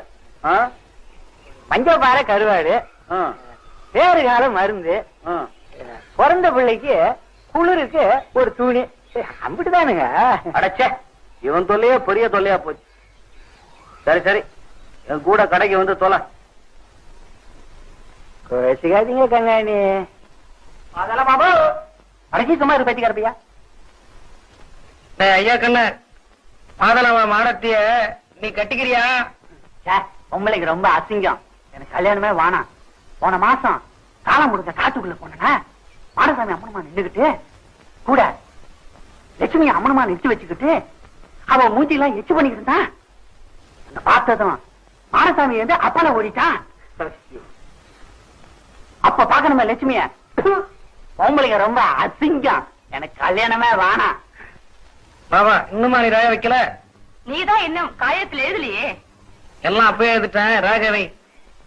பஞ்சபார கருவாடு, பேரு கால மருந்து, பிறந்த பிள்ளைக்கு குளிருக்கு ஒரு துணி, அப்படிதானுங்க.
அடைச்சே, இவன் தொல்லையே பெரிய தொல்லையா போச்சு. சரி சரி, என் கூட கடைக்கு வந்து தொலை.
பேசிக்காதீங்க கண்ணாணி. அதெல்லாம் பாபு அடக்கி சும்மா இரு, பேசிக்காரப்பியா.
ஐயா கண்ண, மாதளவ மாடத்திய நீ கட்டிக்கிறியா?
பொம்பளைக்கு ரொம்ப அசிங்கம், எனக்கு கல்யாணமே வானாம். போன மாசம் காலம் முடிஞ்ச காட்டுக்குள்ள போனா மாடசாமி அம்மனமா நின்றுகிட்டு கூட லட்சுமி அம்மனமா நிறுத்தி வச்சுக்கிட்டு அவன் மூஞ்சி எல்லாம் எச்சு பண்ணிக்கிட்டு இருந்தான். பார்த்ததும் மாடசாமி வந்து அப்பால ஓடிட்டான். அப்ப பாக்கணுமே லட்சுமிய. பொம்பளைங்க ரொம்ப அசிங்கம், எனக்கு கல்யாணமே வானாம்.
பாபா, இன்னுமா நீ ராக வைக்கல?
நீதான் இன்னும் காயத்துல எழுதலையே.
எல்லாம் அப்பவே எழுதிட்டேன். ராகவை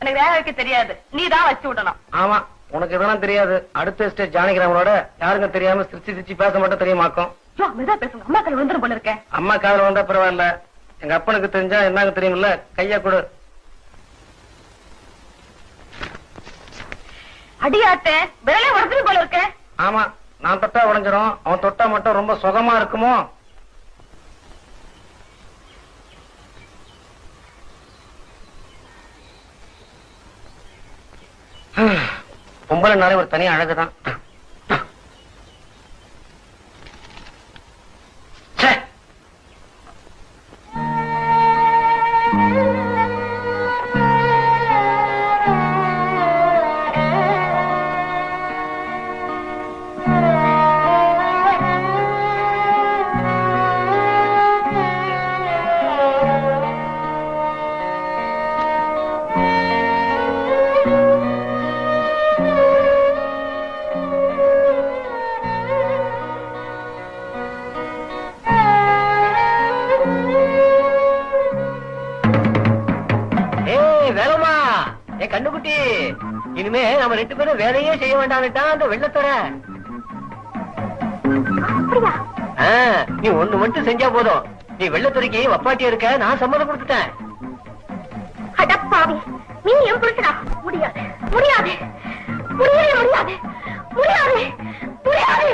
எனக்கு வேக வைக்க தெரியாது, நீதான் வச்சு விடணும்.
ஆமா, உனக்கு இதெல்லாம் தெரியாது. அடுத்த ஸ்டேஜ் ஜானகிராமனோட யாருங்க தெரியாம சிரிச்சு சிரிச்சு பேச மட்டும் தெரியுமாக்கும்.
மெதா பேசுங்க, அம்மா கால் வந்துடும் போல இருக்கேன்.
அம்மா காதல் வந்தா பரவாயில்ல, எங்க அப்பனுக்கு தெரிஞ்சா என்னங்க தெரியுமில்ல. கையா கொடு.
அடியாட்ட விரலே உடஞ்சிரும் போல இருக்க.
ஆமா, நான் தொட்டா உடஞ்சிரும், அவன் தொட்டா மட்டும் ரொம்ப சுகமா இருக்குமோ. பொம்பளைனாலே ஒரு தனி அழகுதான்.
இனிமே நம்ம 2 பேரும் வேலையே செய்ய வேண்டாம்னுட்டான் அந்த வெள்ளத்தோட. நீ ஒண்ணு மட்டும் செஞ்சா போதும். நீ வெள்ளத்துறைக்கு வப்பாட்டியா இருக்க, நான் சம்மதம் கொடுத்துட்டேன்.
அடப்பாவி, நீ என் புருஷனா? முடியாது முடியாது முடியவே முடியாது முடியாது முடியாது.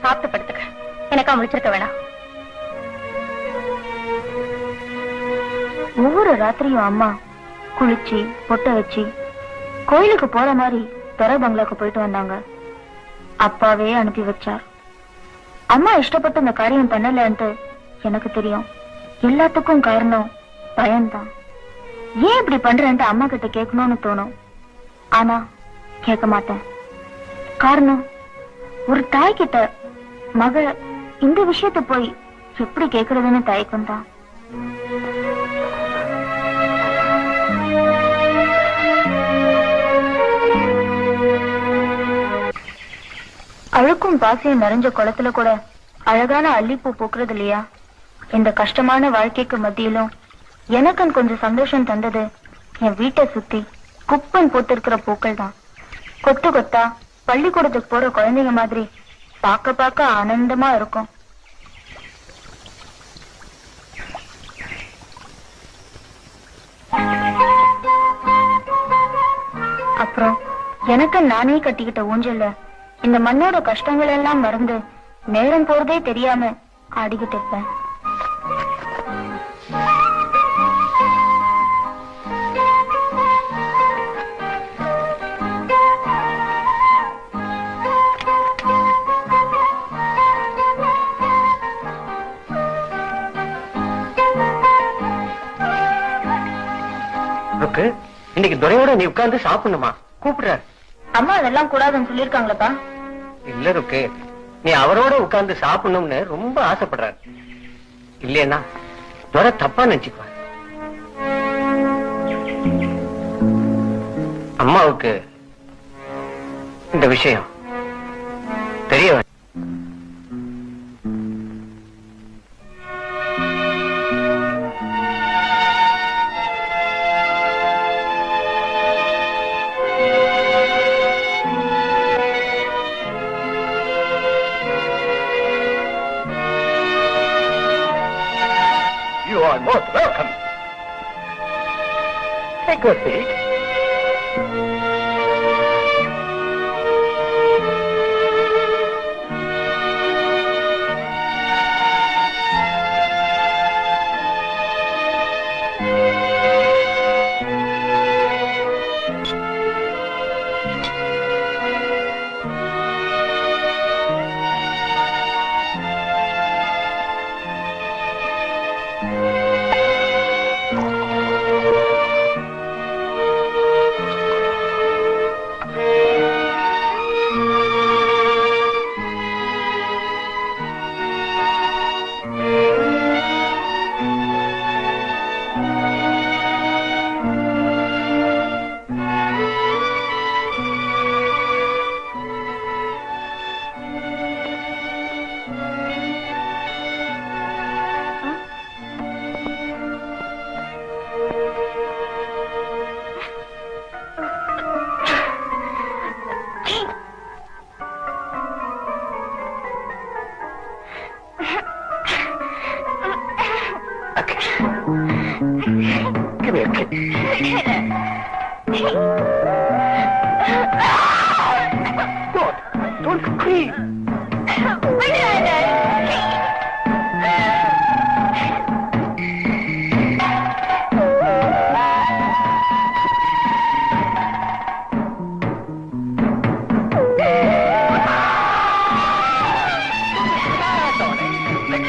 சாப்பிட்டு படுத்துக்க, எனக்கா முடிச்சிருக்க வேணாம். ஒவ்வொரு ராத்திரியும் அம்மா குளிச்சு பொட்ட வச்சு கோயிலுக்கு போற மாதிரி துறை பங்களாக்கு போயிட்டு வந்தாங்க. அப்பாவே அனுப்பி வச்சார். அம்மா இஷ்டப்பட்டு இந்த காரியம் பண்ணலன்ட்டு எனக்கு தெரியும். எல்லாத்துக்கும் காரணம் பயம்தான். ஏன் இப்படி பண்றேன்ட்டு அம்மா கிட்ட கேட்கணும்னு தோணும். ஆனா கேட்க மாட்டேன். காரணம், ஒரு தாய் கிட்ட மகள் இந்த விஷயத்த போய் எப்படி கேக்குறதுன்னு தயக்கம் தான். அழுக்கும் பாசையும் நிறைஞ்ச குளத்துல கூட அழகான அல்லிப்பூ பூக்குறது இல்லையா? இந்த கஷ்டமான வாழ்க்கைக்கு மத்தியிலும் எனக்கும் கொஞ்சம் சந்தோஷம் தந்தது என் வீட்டை சுத்தி குப்பன் போட்டிருக்கிற பூக்கள் தான். கொத்து கொத்தா பள்ளிக்கூடத்துக்கு போற குழந்தைங்க மாதிரி பார்க்க பார்க்க ஆனந்தமா இருக்கும். அப்புறம் எனக்கு நானே கட்டிக்கிட்ட ஊஞ்சல்ல இந்த மண்ணோட கஷ்டங்கள் எல்லாம் மறந்து நேரம் போறதே தெரியாம ஆடிக்கிட்டு இருப்பேன்.
இன்னைக்கு துரையோட நீ உட்கார்ந்து சாப்பிடணுமா? கூப்பிடுற.
அம்மா அதெல்லாம் கூடாதுன்னு சொல்லிருக்காங்களப்பா.
இல்ல ருக்கு, நீ அவரோட உட்கார்ந்து சாப்பிடணும்னு ரொம்ப ஆசைப்படுற. இல்லையா துரை தப்பா நினைச்சுக்குவார். அம்மாவுக்கு இந்த விஷயம் தெரிய வேண்டாம்.
You are most welcome. Take a seat. Give me a kiss. Don't scream. Let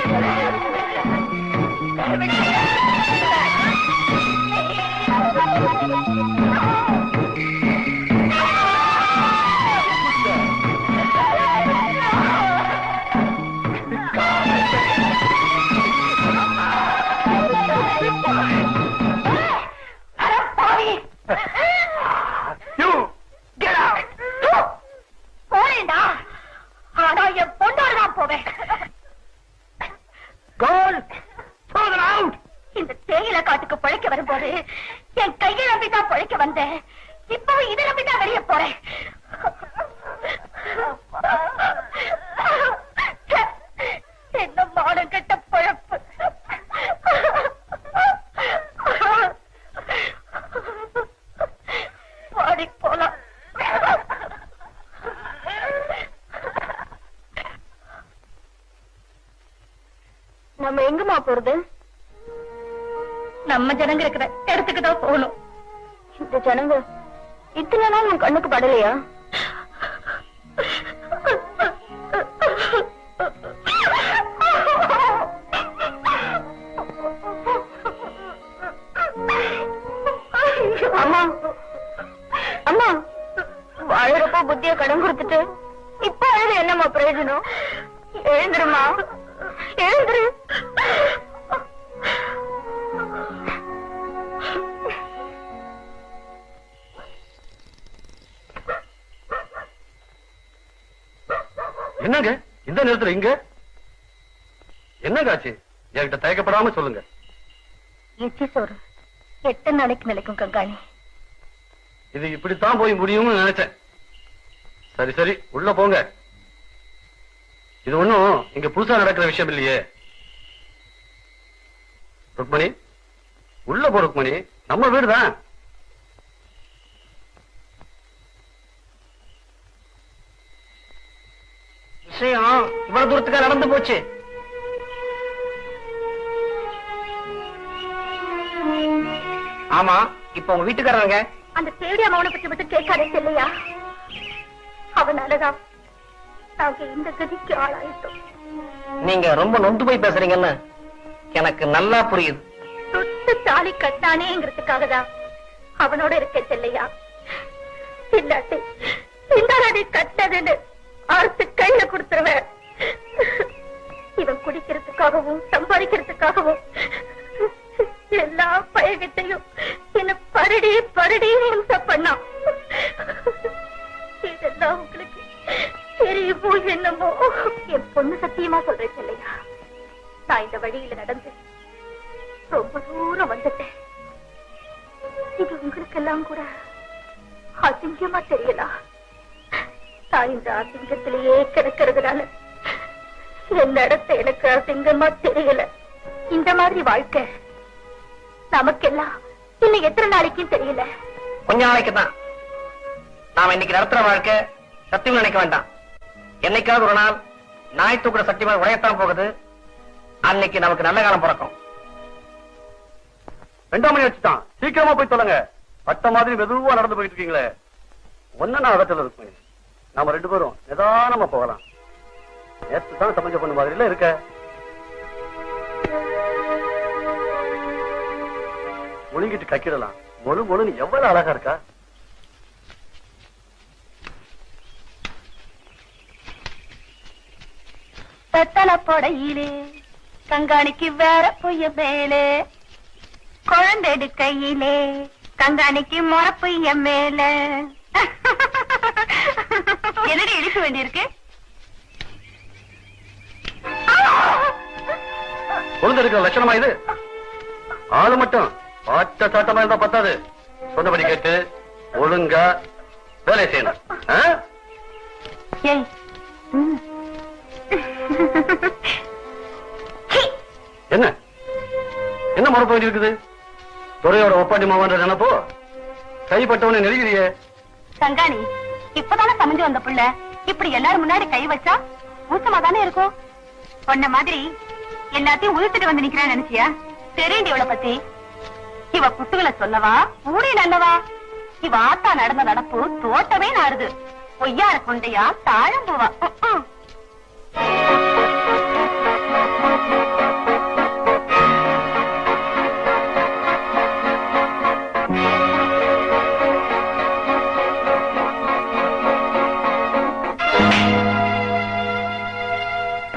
போறேன்டா, ஆனா என் பொண்ணோட தான் போவேன். இந்த தேயிலை காட்டுக்கு பழைக்க வரும்போது என் கையை நம்பிதான் பழைக்க வந்தேன். இப்போ இதை நம்பிதான் வெளியே போறேன். என்ன மானம் கெட்ட பழப்பு. பாடி போலாம். நம்ம எங்கம்மா போறது? நம்ம ஜனங்க இருக்கிற இடத்துக்கு தான் போகணும். இந்த ஜனங்க இத்தனை நாள் உன் கண்ணுக்கு படலையா? அம்மா அம்மா, வாழறப்போ புத்திய கடன் கொடுத்துட்டு இப்ப அழுது என்னம்மா பிரயோஜனம்? எழுந்துருமா, எழுந்துரு.
என்னங்க இந்த நேரத்துல இங்க என்னங்க ஆச்சு? என்கிட்ட தயக்கப்படாம சொல்லுங்க.
எச்சி சோறு 8 நாளைக்கு நிலைக்கும் கங்காணி.
இது இப்படித்தான் போய் முடியும்னு நினைச்சேன். சரி சரி, உள்ள போங்க. இது ஒண்ணும் இங்க புதுசா நடக்கிற விஷயம் இல்லையே. ருக்மணி, உள்ள போ. ருக்மணி, நம்ம வீடுதான்.
விஷயம் இவ்வளவு தூரத்துக்கு நடந்து போச்சு. ஆமா, இப்ப உங்க வீட்டுக்காரங்க
அந்த தேடி அவனை பத்தி மட்டும் கேட்காதே இல்லையா? அவனாலதான் நாங்க இந்த கதிக்கு ஆளாயிட்டோம்.
நீங்க ரொம்ப நொந்து போய் பேசுறீங்கன்னு எனக்கு நல்லா புரியுது.
தொட்டு தாலி கட்டானேங்கிறதுக்காக தான் அவனோட இருக்க செல்லையா. இல்லாட்டி இந்த நடி கட்டதுன்னு ஆர்த்து கையில கொடுத்துருவேன். இவன் குடிக்கிறதுக்காகவும் சம்பாதிக்கிறதுக்காகவும் எல்லா பயகத்தையும் என்ன பரடி பரடி ஹிம்சை பண்ணான். இதெல்லாம் உங்களுக்கு தெரியுமோ என்னமோ? என் பொண்ணு சத்தியமா சொல்றேன் இல்லையா, நான் இந்த வழியில நடந்து ரொம்ப தூரம் வந்துட்டேன். இது உங்களுக்கு எல்லாம் கூட அசிங்கமா தெரியலாம். நான் இந்த அசிங்கத்திலேயே கிடக்கிறதுனால என் நடத்த எனக்கு அசிங்கமா தெரியல. இந்த மாதிரி வாழ்க்கை நமக்கெல்லாம் இன்னும் எத்தனை நாளைக்கும் தெரியல.
கொஞ்ச நாளைக்கு தான். நாம இன்னைக்கு நடத்துற வாழ்க்கை சத்தியம் நினைக்க வேண்டாம். என்னைக்காவது ஒரு நாள் நாய் தூக்குற சத்தியமா உடையத்தான் போகுது. அன்னைக்கு நமக்கு நல்ல காலம் பிறக்கும்.
2 மணி வச்சுட்டான். சீக்கிரமா போய் சொல்லுங்க. பட்ட மாதிரி மெதுவா நடந்து போயிட்டு இருக்கீங்களே. ஒன்னு நான் அகத்துல இருப்பேன். நாம 2 பேரும் நிதானமா போகலாம். நேற்று தான் சமைச்ச பொண்ணு மாதிரில இருக்க. ஒழுங்கிட்டு கக்கிடலாம். மொழு எவ்வளவு அழகா இருக்கா.
பெத்தல போடையிலே கங்காணிக்கு வேற பொய்ய மேலே, குழந்தை கையிலே கங்காணிக்கு முறப்பைய மேல. என்னடி இழுக்க வேண்டியிருக்கு?
குழந்தை இருக்கிற லட்சணமா இது? ஆளு மட்டும் பாட்ட சாட்டமா இருந்தா பத்தாது. சொன்னபடி கேட்டு ஒழுங்கா வேலை செய்யணும்.
ஏய்,
என்ன என்ன மறுப்பு வேண்டி இருக்குது? துறையோட ஒப்பாண்டி மாவன்ற நினைப்போ கைப்பட்டவனை நெருங்கிறியே.
கங்காணி இப்பதானே சமைஞ்சு வந்த புள்ள இப்படி எல்லாரும் முன்னாடி கை வச்சா ஊச்சமா தானே இருக்கும். உன்ன மாதிரி எல்லாத்தையும் உயிர்த்துட்டு வந்து நிக்கிறான்னு நினைச்சியா? தெரியுண்டி இவளை பத்தி. இவ குட்டுகளை சொல்லவா ஊடி நல்லவா? இவ ஆத்தா நடந்த நடப்பு தோட்டமே நாடுது. பொய்யார கொண்டையா தாழம்புவா.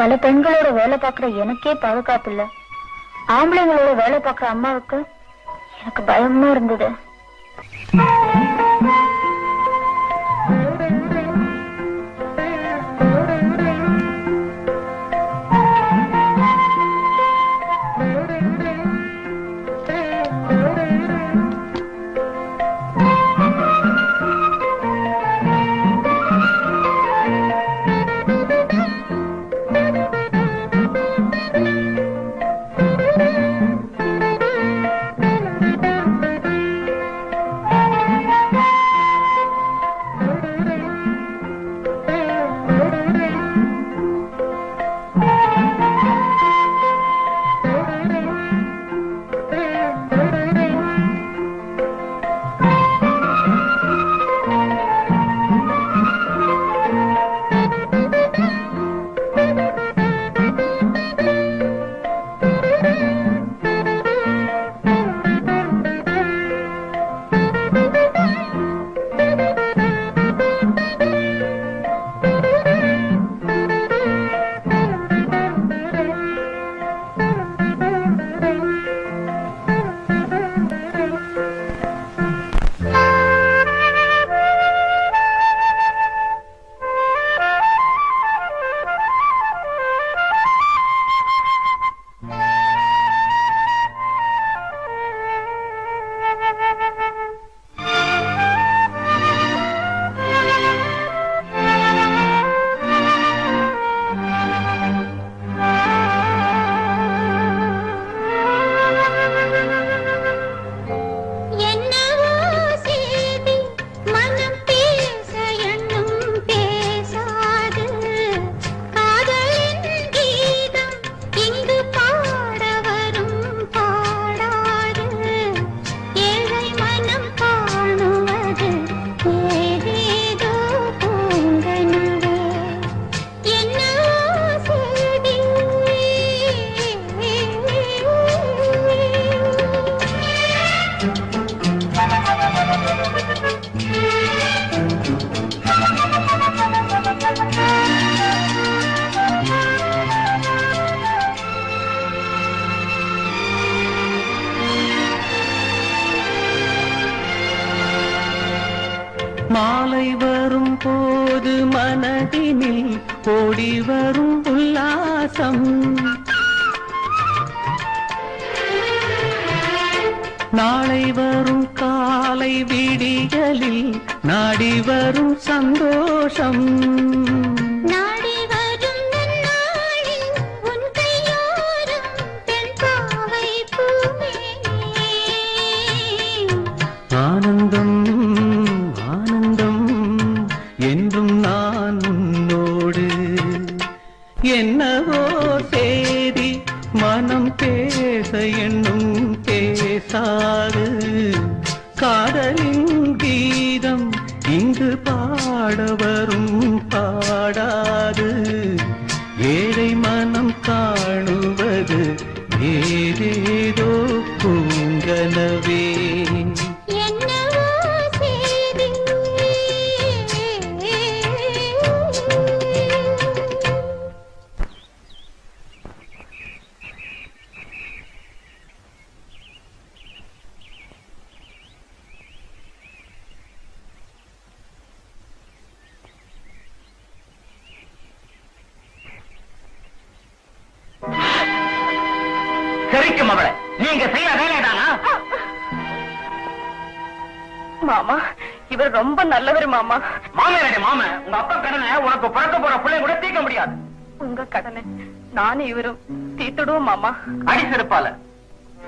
பல பெண்களோட வேலை பார்க்கிற எனக்கே பாதுகாப்பு இல்ல, ஆம்பளைங்களோட வேலை பார்க்கிற அம்மாவுக்கு எனக்கு பயமா இருந்தது.
மாலை வரும் போது மனதினில் ஓடி வரும் உல்லாசம், நாளை வரும் காலை விடிகளில் நாடி வரும் சந்தோஷம். ஆனந்தம் ஆனந்தம் என்றும் நான் உன்னோடு, என்னவோ சேதி மனம் பேச என்னும் பேசாது, காதலின் கீதம் இங்கு பாட வரும் பாடாது, ஏழை மனம் காணுவது ஏதேதோ பூங்கனவே.
சரிக்கும் அவளை, நீங்க செய்ய வேலைதானா?
மாமா, இவர் ரொம்ப நல்லவர் மாமா.
மாமேரடி மாம, உங்க அப்பா கடனை உனக்கு பிறக்க போற பிள்ளை கூட தீர்க்க முடியாது.
உங்க கடனை நானும் இவரும் தீர்த்துடுவோம் மாமா.
அடிச்சிருப்பால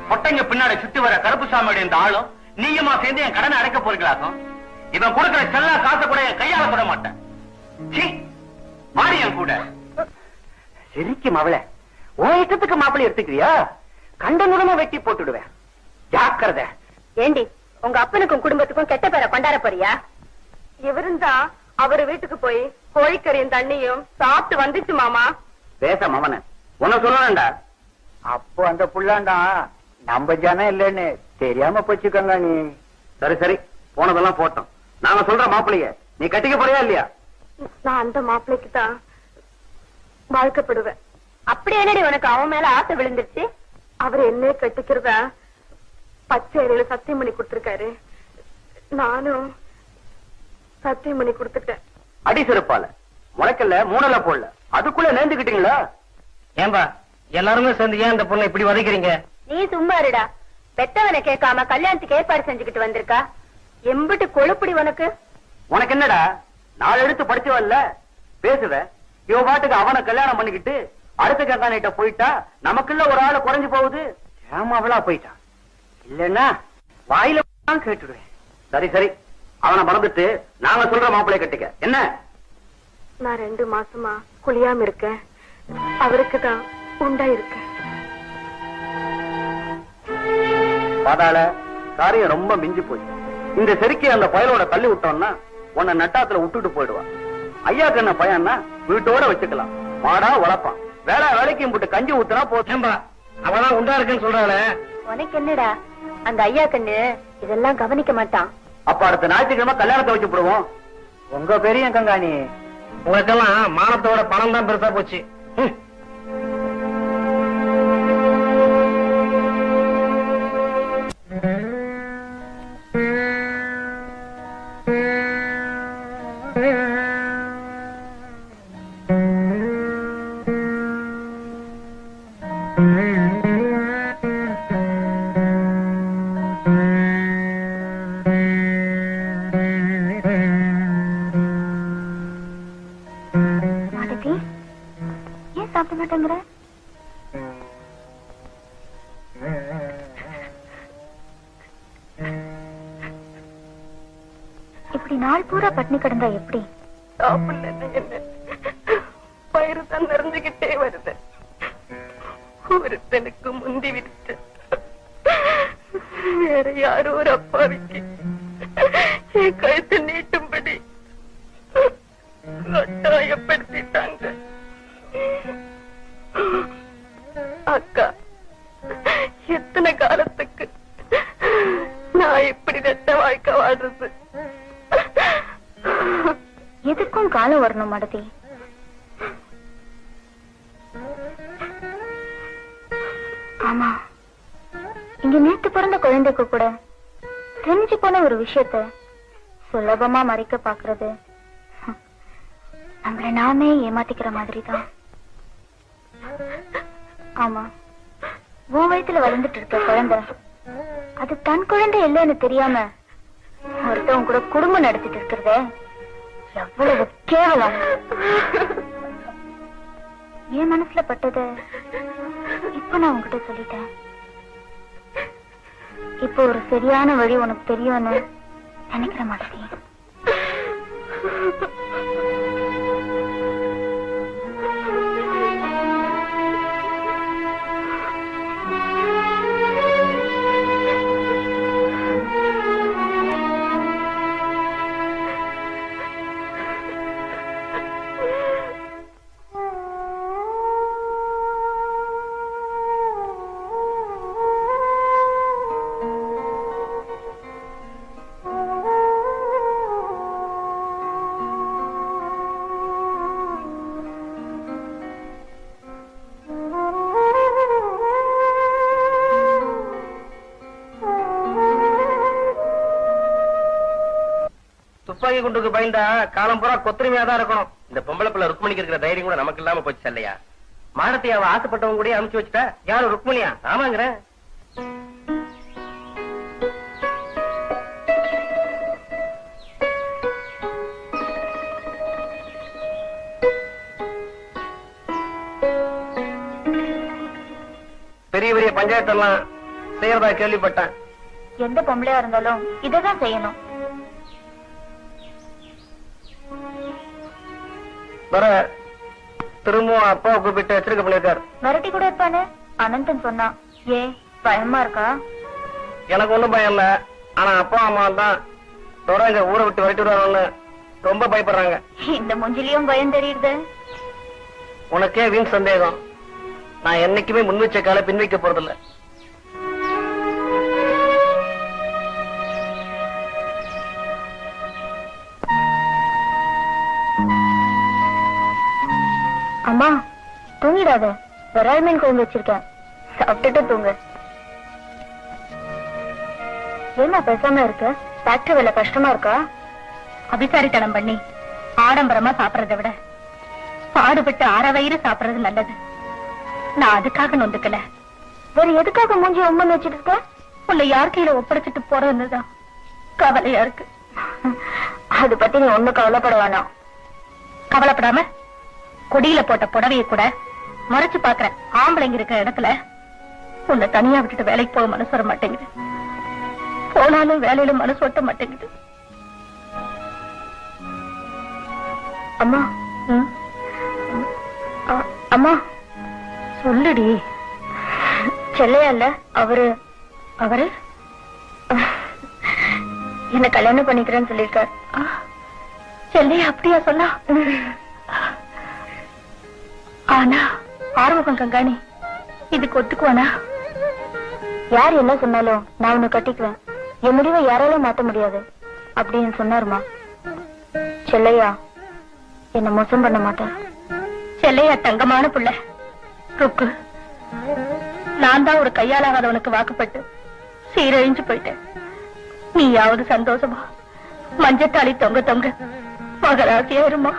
பொட்டைங்க பின்னாடி சுத்தி வர கருப்புசாமியோட இந்த ஆளும் நீயுமா சேர்ந்து என் கடனை அடைக்க போறீங்களாக்கும். இவன் கொடுக்கிற செல்லா காசை கூட என் கையால போட மாட்டேன். மாறி என் கூட.
சரிக்கும் அவளை, உன் இஷ்டத்துக்கு மாப்பிள்ளை எடுத்துக்கிறியா? கண்டனுடனே வெட்டி போட்டுடுவேன், ஜாக்கிரதை.
ஏண்டி, உங்க அப்பனுக்கும் குடும்பத்துக்கும் கெட்ட பேரை கொண்டாட போறியா? இவருந்தா அவரு வீட்டுக்கு போய் கோழிக்கறியும் தண்ணியும் சாப்பிட்டு வந்துச்சு மாமா.
பேச மவன உன்ன சொல்லணும்டா.
அப்போ அந்த புள்ளாண்டா நம்ம ஜனம் இல்லன்னு தெரியாம போச்சுக்கங்க. நீ
சரி சரி, போனதெல்லாம் போட்டோம். நாங்க சொல்ற மாப்பிள்ளைய நீ கட்டிக்க போறியா இல்லையா?
நான் அந்த மாப்பிள்ளைக்கு தான் வாழ்க்கைப்படுவேன். அப்படி என்னடி உனக்கு அவன் மேல ஆசை விழுந்துருச்சு?
அவர் என்ன கட்டிக்கிறதா பச்சை சத்தியம் பண்ணி கொடுத்திருக்காரு. நானும் சத்தியம் பண்ணி கொடுத்துட்டேன்.
அடி செருப்பால முளைக்கல்ல மூணல போடல அதுக்குள்ள நேர்ந்துக்கிட்டீங்களா?
ஏன்பா எல்லாருமே சேர்ந்து ஏன் இந்த பொண்ணை இப்படி வதைக்கிறீங்க?
நீ சும்மா இருடா. பெத்தவனை கேட்காம கல்யாணத்துக்கு ஏற்பாடு செஞ்சுக்கிட்டு வந்திருக்கா. எம்பிட்டு கொழுப்புடி உனக்கு.
உனக்கு என்னடா 4 எடுத்து படிச்சவல்ல பேசுவ. இவ பாட்டுக்கு அவனை கல்யாணம் பண்ணிக்கிட்டு அடுத்த கங்காணிட்ட போயிட்டா நமக்குள்ள ஒரு ஆளு குறைஞ்சு போகுது. ஏமாவளா போயிட்டான் இல்லன்னா வாயில கேட்டுடுவேன். சரி சரி அவனை மறந்துட்டு நாங்க சொல்ற மாப்பிள்ளை கட்டிக்க. என்ன
நான் 2 மாசமா குளியாம இருக்கேன். அவருக்கு தான் உண்டா இருக்கேன்.
பாதாள காரியம் ரொம்ப மிஞ்சி போச்சு. இந்த செருக்கி அந்த பயலோட தள்ளி விட்டோம்னா உன்னை நட்டாத்துல விட்டுட்டு போயிடுவான். ஐயாக்கு என்ன பையன்னா வீட்டோட வச்சுக்கலாம். மாடா வளர்ப்பான். வேலைக்கும் போட்டு கஞ்சி ஊத்துனா போச்சேம்பா.
அவதான் உண்டா இருக்குன்னு சொல்றாளே.
உனக்கு என்னடா அந்த ஐயா கண்ணு இதெல்லாம் கவனிக்க மாட்டான்.
அப்ப அடுத்த ஞாயிற்றுக்கிழமை கல்யாணத்தை வச்சு போடுவோம். உங்க பெரிய கங்காணி
உனக்கெல்லாம் மானத்தோட பணம் தான் பெருசா போச்சு.
ஏன் சாப்பிட மாட்டேங்கிற? இப்படி நாள் பூரா பட்னி கிடந்தா எப்படி?
பயிறு தான் நிறைஞ்சுகிட்டே வருது. ஒருத்தனுக்கு முந்தி விட்டு வேற யாரோ ஒரு அப்பாவிக்கு என் கழுத்து நீட்டும்படி கட்டாயப்படுத்திட்டாங்க. அக்கா எத்தனை காலத்துக்கு நான் இப்படி ரெட்ட வாழ்க்கை வாழ்றது?
எதுக்கும் காலம் வரணும் மடதி. ஆமா, இங்க நேத்து பிறந்த குழந்தைக்கு கூட தெரிஞ்சு போன ஒரு விஷயத்த சுலபமா மறைக்க பாக்குறது நம்மள நாமே ஏமாத்திக்கிற மாதிரிதான். ஆமா, உன் வயித்துல வளர்ந்துட்டு இருக்க குழந்தை அது தன் குழந்தை இல்லைன்னு தெரியாம ஒருத்தவங்க கூட குடும்பம் நடத்திட்டு இருக்கிறத எவ்வளவு கேவலம். என் மனசுல பட்டத இப்ப நான் உங்ககிட்ட சொல்லிட்டேன். இப்போ ஒரு சரியான வழி உனக்கு தெரியும்னு நினைக்கிற மாட்டேன்.
துப்பாக்கி குண்டுக்கு பயந்தா காலம் பூரா கொத்தரிமையா தான் இருக்கணும். இந்த பொம்பளை பிள்ளை ருக்மணிக்கு இருக்கிற தைரியம் கூட நமக்கு இல்லாம போச்சு இல்லையா? மானத்தை அவ ஆசைப்பட்டவங்க கூட அனுப்பிச்சு வச்சுட்டா. யாரும் ருக்மணியா? ஆமாங்கிற. பெரிய பெரிய பஞ்சாயத்தெல்லாம் செய்யறதா கேள்விப்பட்டேன்.
எந்த பொம்பளையா இருந்தாலும் இததான் செய்யணும்.
வர திரும்பவும் அப்பாவை கூப்பிட்டு எச்சரிக்கை பண்ணிருக்காரு.
மிரட்டி கூட இருப்பானே அனந்தன் சொன்னா. ஏன் பயமா இருக்கா?
எனக்கு ஒண்ணும் பயம் இல்ல. ஆனா அப்பா அம்மா தான் தொடங்க ஊரை விட்டு விரட்டி விடுவாங்கன்னு ரொம்ப பயப்படுறாங்க.
இந்த முஞ்சிலையும் பயம் தெரியுது.
உனக்கே வீண் சந்தேகம். நான் என்னைக்குமே முன் வச்ச கால பின் வைக்க போறதில்ல.
அம்மா தூங்கிடாத, விரால் மீன் குழம்பு வச்சிருக்கேன், சாப்பிட்டுட்டு தூங்கு. ஏமா பேசாம இருக்க? ஃபேக்டரி வேலை கஷ்டமா இருக்கா? அபிசாரித்தனம் பண்ணி ஆடம்பரமா சாப்பிடறதை விட பாடுபட்டு அரை வயிறு சாப்பிடறது நல்லது. நான் அதுக்காக நொந்துக்கல. வேற எதுக்காக மூஞ்சி உம்மன் வச்சிட்டு இருக்க? உன்னை யார் கையில ஒப்படைச்சிட்டு போறதுதான் கவலையா இருக்கு. அது பத்தி நீ ஒண்ணு கவலைப்பட வேணாம். கவலைப்படாம கொடியில போட்ட புடவையை கூட மறைச்சு பாக்குற ஆம்பளைங்க இருக்கிற இடத்துல உன்னை தனியா விட்டுட்டு வேலைக்கு போக மனசு வர மாட்டேங்குது. போனாலும் வேலையில மனசு ஒட்ட மாட்டேங்குது. அம்மா, அம்மா சொல்லுடி. செல்லையா இல்ல அவரு என்ன கல்யாணம் பண்ணிக்கிறேன்னு சொல்லிருக்காரு. செல்லையா அப்படியா சொன்னா? ஆனா ஆறுமுகம் கங்காணி இதுக்கு ஒத்துக்குவானா? யார் என்ன சொன்னாலும் நான் உன்னை கட்டிக்குவேன், என் முடிவை யாராலும் மாத்த முடியாது அப்படின்னு சொன்னாருமா. செல்லையா என்ன மோசம் பண்ண மாட்டார். செல்லையா தங்கமான புள்ள. ருக்கு, நான் தான் ஒரு கையாலாகாதவனுக்கு வாக்குப்பட்டு சீரழிஞ்சு போயிட்டேன். நீயாவது சந்தோஷமா மஞ்சத்தாளி தொங்க தொங்க மகராசியா இருமா.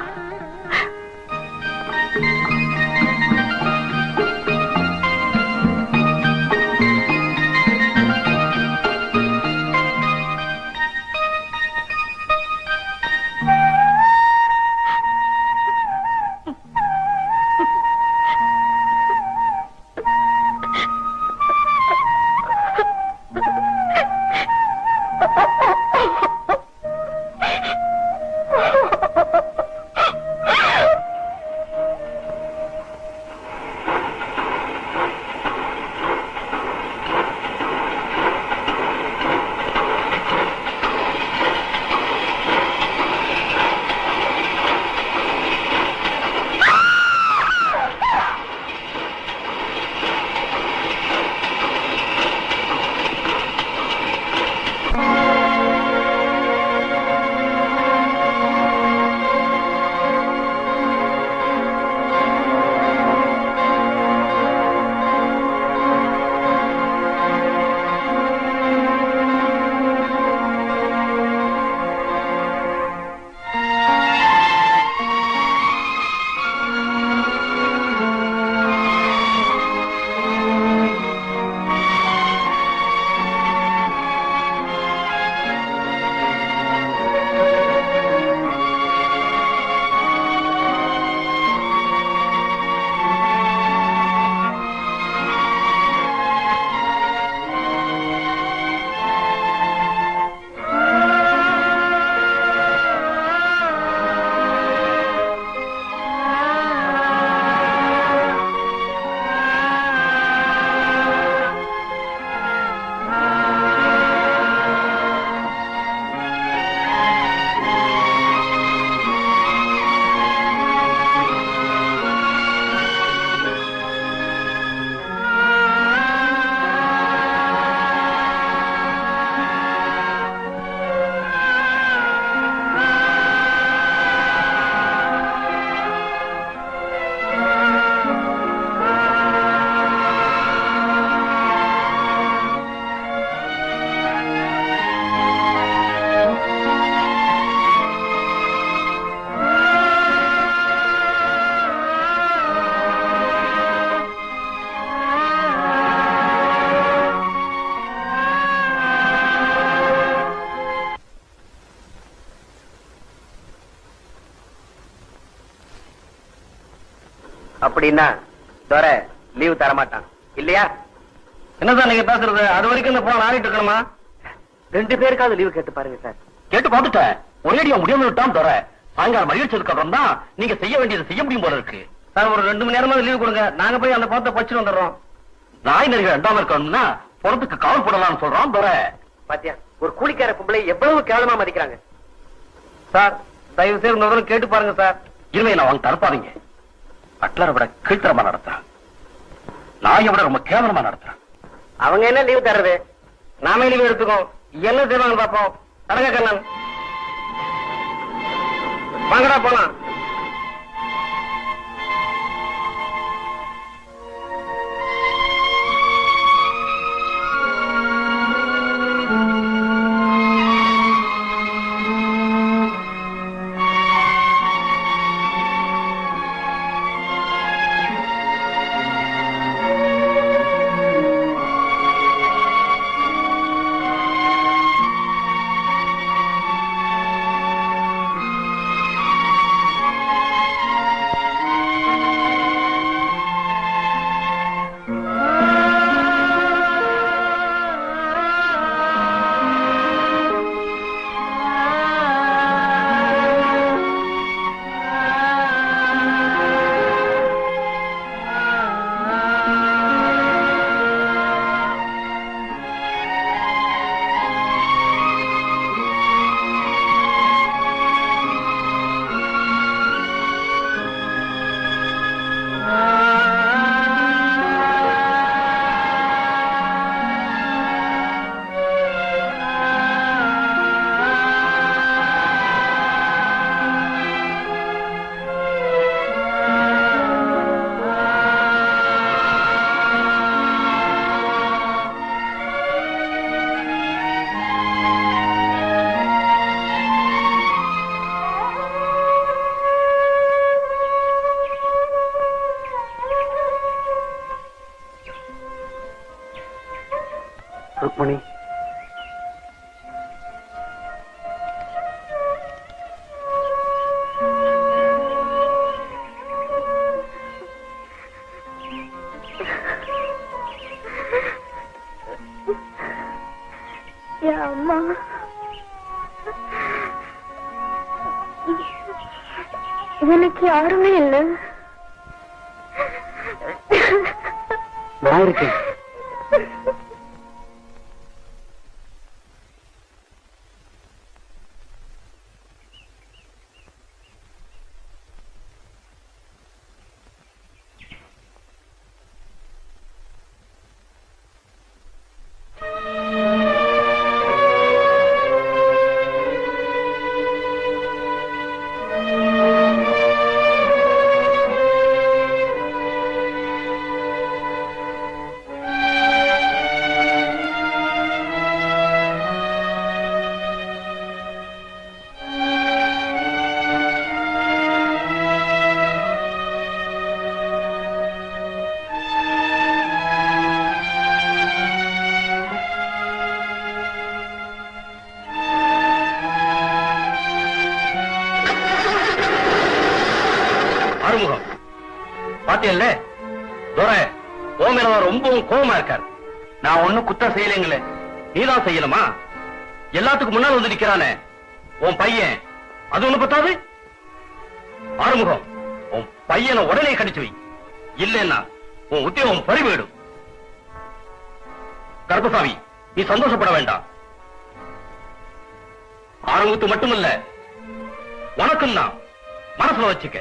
அப்படின்னா தோர லீவு தரமாட்டான் இல்லையா?
என்னதான் நீங்க பேசுறது? அது வரைக்கும் இந்த போன் ஆடிட்டு இருக்கணுமா?
2 பேருக்காவது லீவு கேட்டு பாருங்க சார்.
கேட்டு பார்த்துட்டேன். ஒரேடியா முடியாம விட்டான் தோற. சாயங்காலம் மகிழ்ச்சிக்கு அப்புறம் தான் நீங்க செய்ய வேண்டியதை செய்ய முடியும் போல இருக்கு. சார் ஒரு 2 மணி நேரமாவது லீவு கொடுங்க, நாங்க போய் அந்த பணத்தை பச்சு வந்துடுறோம். நாய் நரிகள் 2ஆம் இருக்கணும்னா பணத்துக்கு காவல் போடலாம்னு சொல்றான் தோற.
பாத்தியா ஒரு கூலிக்கார பொம்பளை எவ்வளவு கேவலமா மதிக்கிறாங்க.
சார் தயவு செய்து முதல்ல கேட்டு பாருங்க சார். இருமையை நான் வாங்க தரப்பாதீங்க. பட்லரை விட கீழ்த்தரமா நடத்துறான், நாயை விட ரொம்ப கேவலமா நடத்துறான்.
அவங்க என்ன லீவு தர்றது? நாமே லீவு எடுத்துக்கோம். என்ன செய்வாங்க பாப்போம். தரங்க கண்ணன், வாங்கடா போலாம்.
ருக்மணி,
அம்மா எனக்கு யாருமே இல்லை.
நான் இருக்கேன்.
ஆறுமுகம் பாத்தியல்ல துரை உன் மேல ரொம்பவும் கோபமா இருக்காரு. நான் ஒண்ணும் குத்தம் செய்யலைங்களே, நீதான் செய்யணுமா? எல்லாத்துக்கும் முன்னால் வந்து நிக்கிறானே உன் பையன், அது ஒண்ணு பத்தாது? ஆறுமுகம், உன் பையனை உடனே கடிச்சு வை, இல்லைன்னா உன் உத்தியோகம் பறிபோயிடும். கருப்பசாமி, நீ சந்தோஷப்பட வேண்டாம். ஆறுமுகத்து மட்டுமல்ல, உனக்கும் தான் மனசுல வச்சுக்க.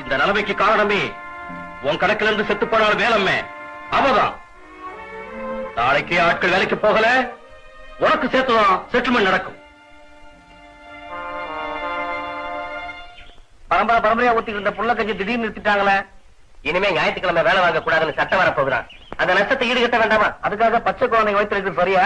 இந்த நிலைமைக்கு காரணமே உன் கணக்கில் இருந்து செத்து போனாலும் வேலம்மே அவதான். நாளைக்கு ஆட்கள் வேலைக்கு போகல, உனக்கு சேர்த்துதான் செட்டில்மெண்ட் நடக்கும். பரம்பரையா ஊத்திட்டு இருந்த புள்ள கஞ்சி திடீர்னு நிறுத்திட்டாங்களே, இனிமே ஞாயிற்றுக்கிழமை வேலை வாங்க கூடாதுன்னு சட்டம் வர போகிறான். அந்த நஷ்டத்தை ஈடுகட்ட வேண்டாமா? அதுக்காக பச்சை குழந்தை வைத்திருக்கு சரியா?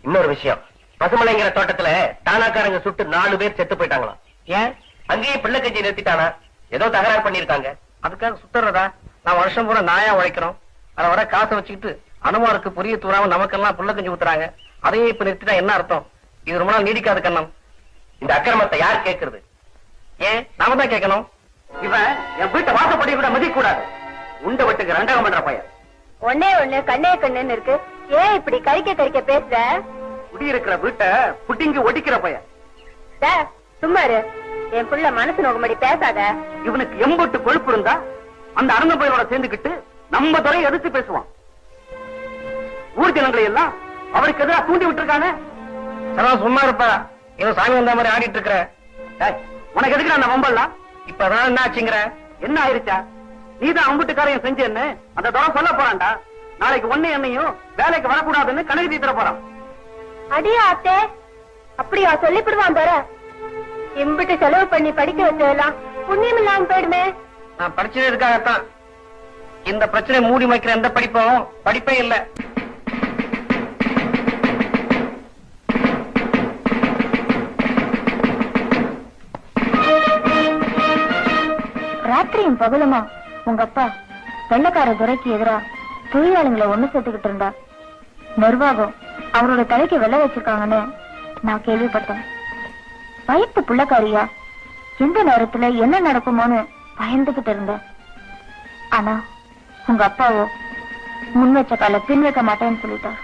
இன்னொரு விஷயம், பசுமலைங்கிற தோட்டத்துல தானாக்காரங்க சுட்டு 4 பேர் செத்து போயிட்டாங்களாம். ஏன்? அங்கேயே பிள்ளை கஞ்சி நிறுத்திட்டானா? ஏதோ தகராறு பண்ணிருக்காங்க. அதுக்காக சுத்துறதா? நான் வருஷம் பூரா நாயா உழைக்கிறோம், அதை வர காசை வச்சுக்கிட்டு அனுமாருக்கு புரிய தூராம நமக்கெல்லாம் புள்ள கஞ்சி ஊத்துறாங்க. அதையே இப்ப நிறுத்திட்டா என்ன அர்த்தம்? இது ரொம்ப நாள் நீடிக்காது கண்ணம். இந்த அக்கிரமத்தை யார் கேட்கறது? ஏன் நாம தான் கேட்கணும். இவன் என் வீட்டை வாசப்படி கூட மதிக்க கூடாது. உண்ட வெட்டுக்கு ரெண்டகம் பண்ற பையன்.
ஒன்னே ஒண்ணு கண்ணே கண்ணுன்னு இருக்கு. ஏன் இப்படி கறிக்க பேசுற?
குடியிருக்கிற வீட்டை புட்டிங்கி ஒடிக்கிற பையன்.
சும்மா இரு, என் புள்ள மனசு நோக்கும்படி பேசாத.
இவனுக்கு எம்பட்டு கொழுப்பு இருந்தா அந்த அரங்க பையனோட சேர்ந்துக்கிட்டு நம்ம துறையை எதிர்த்து பேசுவான். ஊர் ஜனங்களை எல்லாம் அவருக்கு எதிராக தூண்டி விட்டுருக்காங்க. சும்மா இருப்பா, இவன் சாமி வந்த மாதிரி ஆடிட்டு இருக்கிற. உனக்கு எதுக்கு அந்த வம்பல்லாம்? இப்ப அதனால என்ன ஆச்சுங்கிற? என்ன ஆயிருச்சா? நீதான் அம்புட்டுக்காரையும் செஞ்சேன்னு அந்த துறை சொல்ல போறான்டா. நாளைக்கு ஒண்ணு என்னையும் வேலைக்கு வரக்கூடாதுன்னு கணக்கு தீர்த்த போறான்.
அடியா அத்தே, அப்படியா சொல்லிவிடுவான் தர? இம்பிட்டு செலவு பண்ணி படிக்க வச்சதெல்லாம் புண்ணியம் இல்லாம போயிடுமே.
நான் படிச்சதே இருக்காகத்தான். இந்த பிரச்சனை மூடி வைக்கிற எந்த படிப்பும் படிப்பே இல்ல.
ராத்திரியும் பகலுமா உங்க அப்பா வெள்ளக்கார துறைக்கு எதிரா தொழிலாளிகளை ஒண்ணு சேர்த்துக்கிட்டு இருந்தா. நிர்வாகம் அவரோட தலைக்கு வெள்ள வச்சிருக்காங்கன்னு நான் கேள்விப்பட்டேன். வயிற்று புள்ளக்காரியா, எந்த நேரத்துல என்ன நடக்குமோன்னு பயந்துகிட்டு இருந்தேன். ஆனா உங்க அப்பாவோ முன் வச்ச கால பின் வைக்க மாட்டேன்னு சொல்லிட்டார்.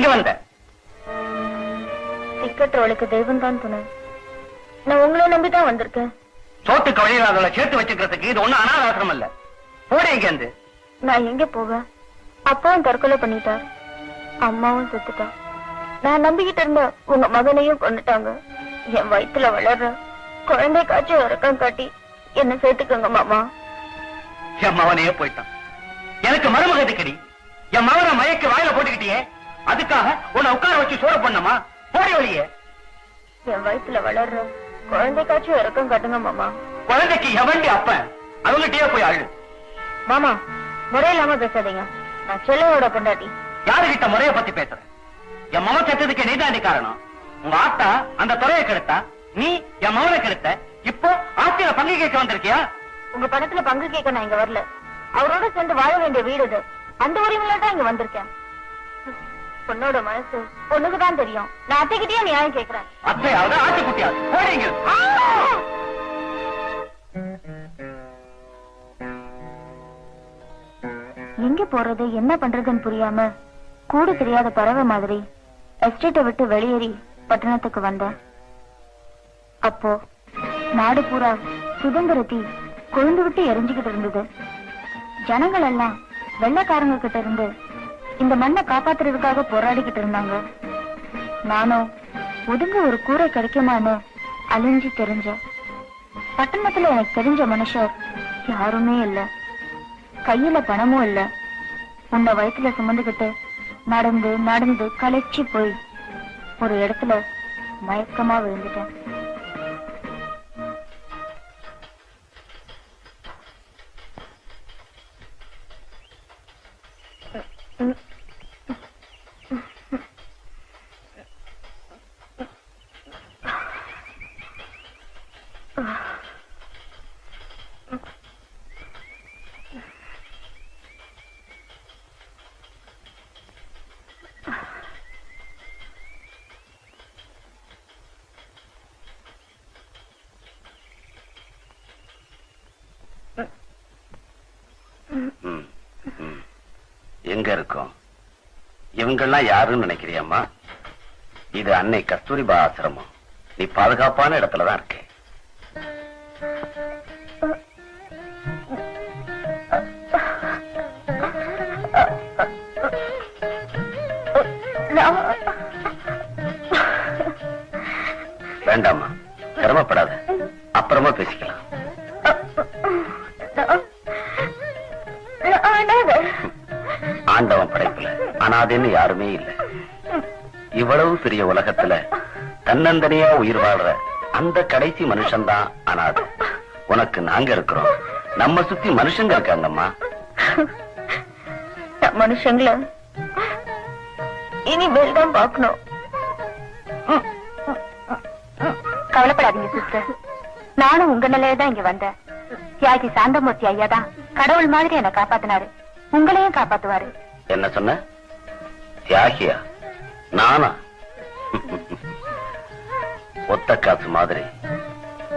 எங்க வந்த?
டிக்கெட் ரோலுக்கு தெய்வம் தான் துணை. நான் உங்களை நம்பிதான் வந்திருக்கேன்.
சோத்துக்கு வழியிலாதவளை சேர்த்து வச்சுக்கிறதுக்கு இது ஒண்ணும் அனாதாசிரம் இல்ல. போட எங்க இருந்து?
நான் எங்க போவேன்? அப்பாவும் தற்கொலை பண்ணிட்டார், அம்மாவும் செத்துட்டா. நான் நம்பிக்கிட்டு இருந்த உங்க மகனையும் கொண்டுட்டாங்க. என் வயிற்றுல வளர்ற குழந்தை காட்சி இறக்கம் காட்டி என்ன சேர்த்துக்கோங்க மாமா.
என் மகனையே போயிட்டான். எனக்கு மருமக எதுக்கடி? என் மகனை மயக்க வாயில போட்டுக்கிட்டியே, அதுக்காக உன்னை உட்கார வச்சு சோறு பண்ணமா? போடி வழியே.
என் வயிற்றுல வளர்ற குழந்தை காட்சி இறக்கம் காட்டுங்க மாமா.
குழந்தைக்கு எவண்டி அப்பன்? அவங்ககிட்டயே போய் அழு.
மாமா முறையில்லாம பேசாதீங்க. நான் செல்லையோட பொண்டாட்டி.
யாருகிட்ட முறைய பத்தி பேசுற? என் மகன் செத்ததுக்கு நீதாண்டி காரணம். உங்க ஆத்தா அந்த துறையை கெடுத்தா, நீ என் மகனை கெடுத்த. இப்போ ஆட்சியில பங்கு கேட்க வந்திருக்கியா?
உங்க பணத்துல பங்கு கேட்க நான் இங்க வரல. அவரோட சேர்ந்து வாழ வேண்டிய வீடு இது. அந்த உரிமையில தான் இங்க வந்திருக்கேன். பொண்ணோட மனசு பொண்ணுக்குதான் தெரியும். நான் அத்தைக்கிட்டே நியாயம் கேட்கிறேன்.
அத்தையாவது ஆட்சி குட்டியாவது போறீங்க.
எங்க போறது என்ன பண்றதுன்னு புரியாம கூட தெரியாத பறவை மாதிரி எஸ்டேட்டை விட்டு வெளியேறி பட்டணத்துக்கு வந்தேன். அப்போ நாடு பூரா சுதந்திரத்தி கொழுந்து விட்டு எரிஞ்சுக்கிட்டு இருந்தது. ஜனங்கள் எல்லாம் வெள்ளைக்காரங்க கிட்ட இருந்து இந்த மண்ணை காப்பாத்துறதுக்காக போராடிக்கிட்டு இருந்தாங்க. நானும் ஒதுங்க ஒரு கூரை கிடைக்குமான்னு அழிஞ்சு தெரிஞ்சேன். பட்டணத்துல எனக்கு தெரிஞ்ச மனுஷர் யாருமே இல்ல, கையில பணமும் இல்ல. உன்னை வயிற்றுல சுமந்துகிட்டு நடந்து நடந்து களைச்சி போய் ஒரு இடத்துல மயக்கமா விழுந்துட்டேன்.
எங்க இருக்கும்? இவங்கெல்லாம் யாருன்னு நினைக்கிறியம்மா? இது அன்னை கஸ்தூரிபா ஆசிரமம். நீ பாதுகாப்பான இடத்துலதான் இருக்க. வேண்டாமா, சிரமப்படாத, அப்புறமா பேசிக்கலாம். ஆண்டவன் படைப்புல அனாதைன்னு யாருமே இல்லை. இவ்வளவு பெரிய உலகத்துல தன்னந்தனியா உயிர் வாழ்ற அந்த கடைசி மனுஷன்தான் அனாதை. உனக்கு நாங்க இருக்கிறோம், நம்ம சுத்தி மனுஷங்க இருக்காங்கம்மா.
மனுஷங்கள இனிமேல் தான் பார்க்கணும். கவலைப்படாதீங்க சிஸ்டர், நானும் உங்க நிலையதான் இங்க வந்தேன். தியாகி சாந்தமூர்த்தி ஐயா தான் கடவுள் மாதிரி என்ன காப்பாத்தினாரு, உங்களையும் காப்பாத்துவாரு.
என்ன சொன்ன? தியாகியா? நானா? ஒத்த காசு மாதிரி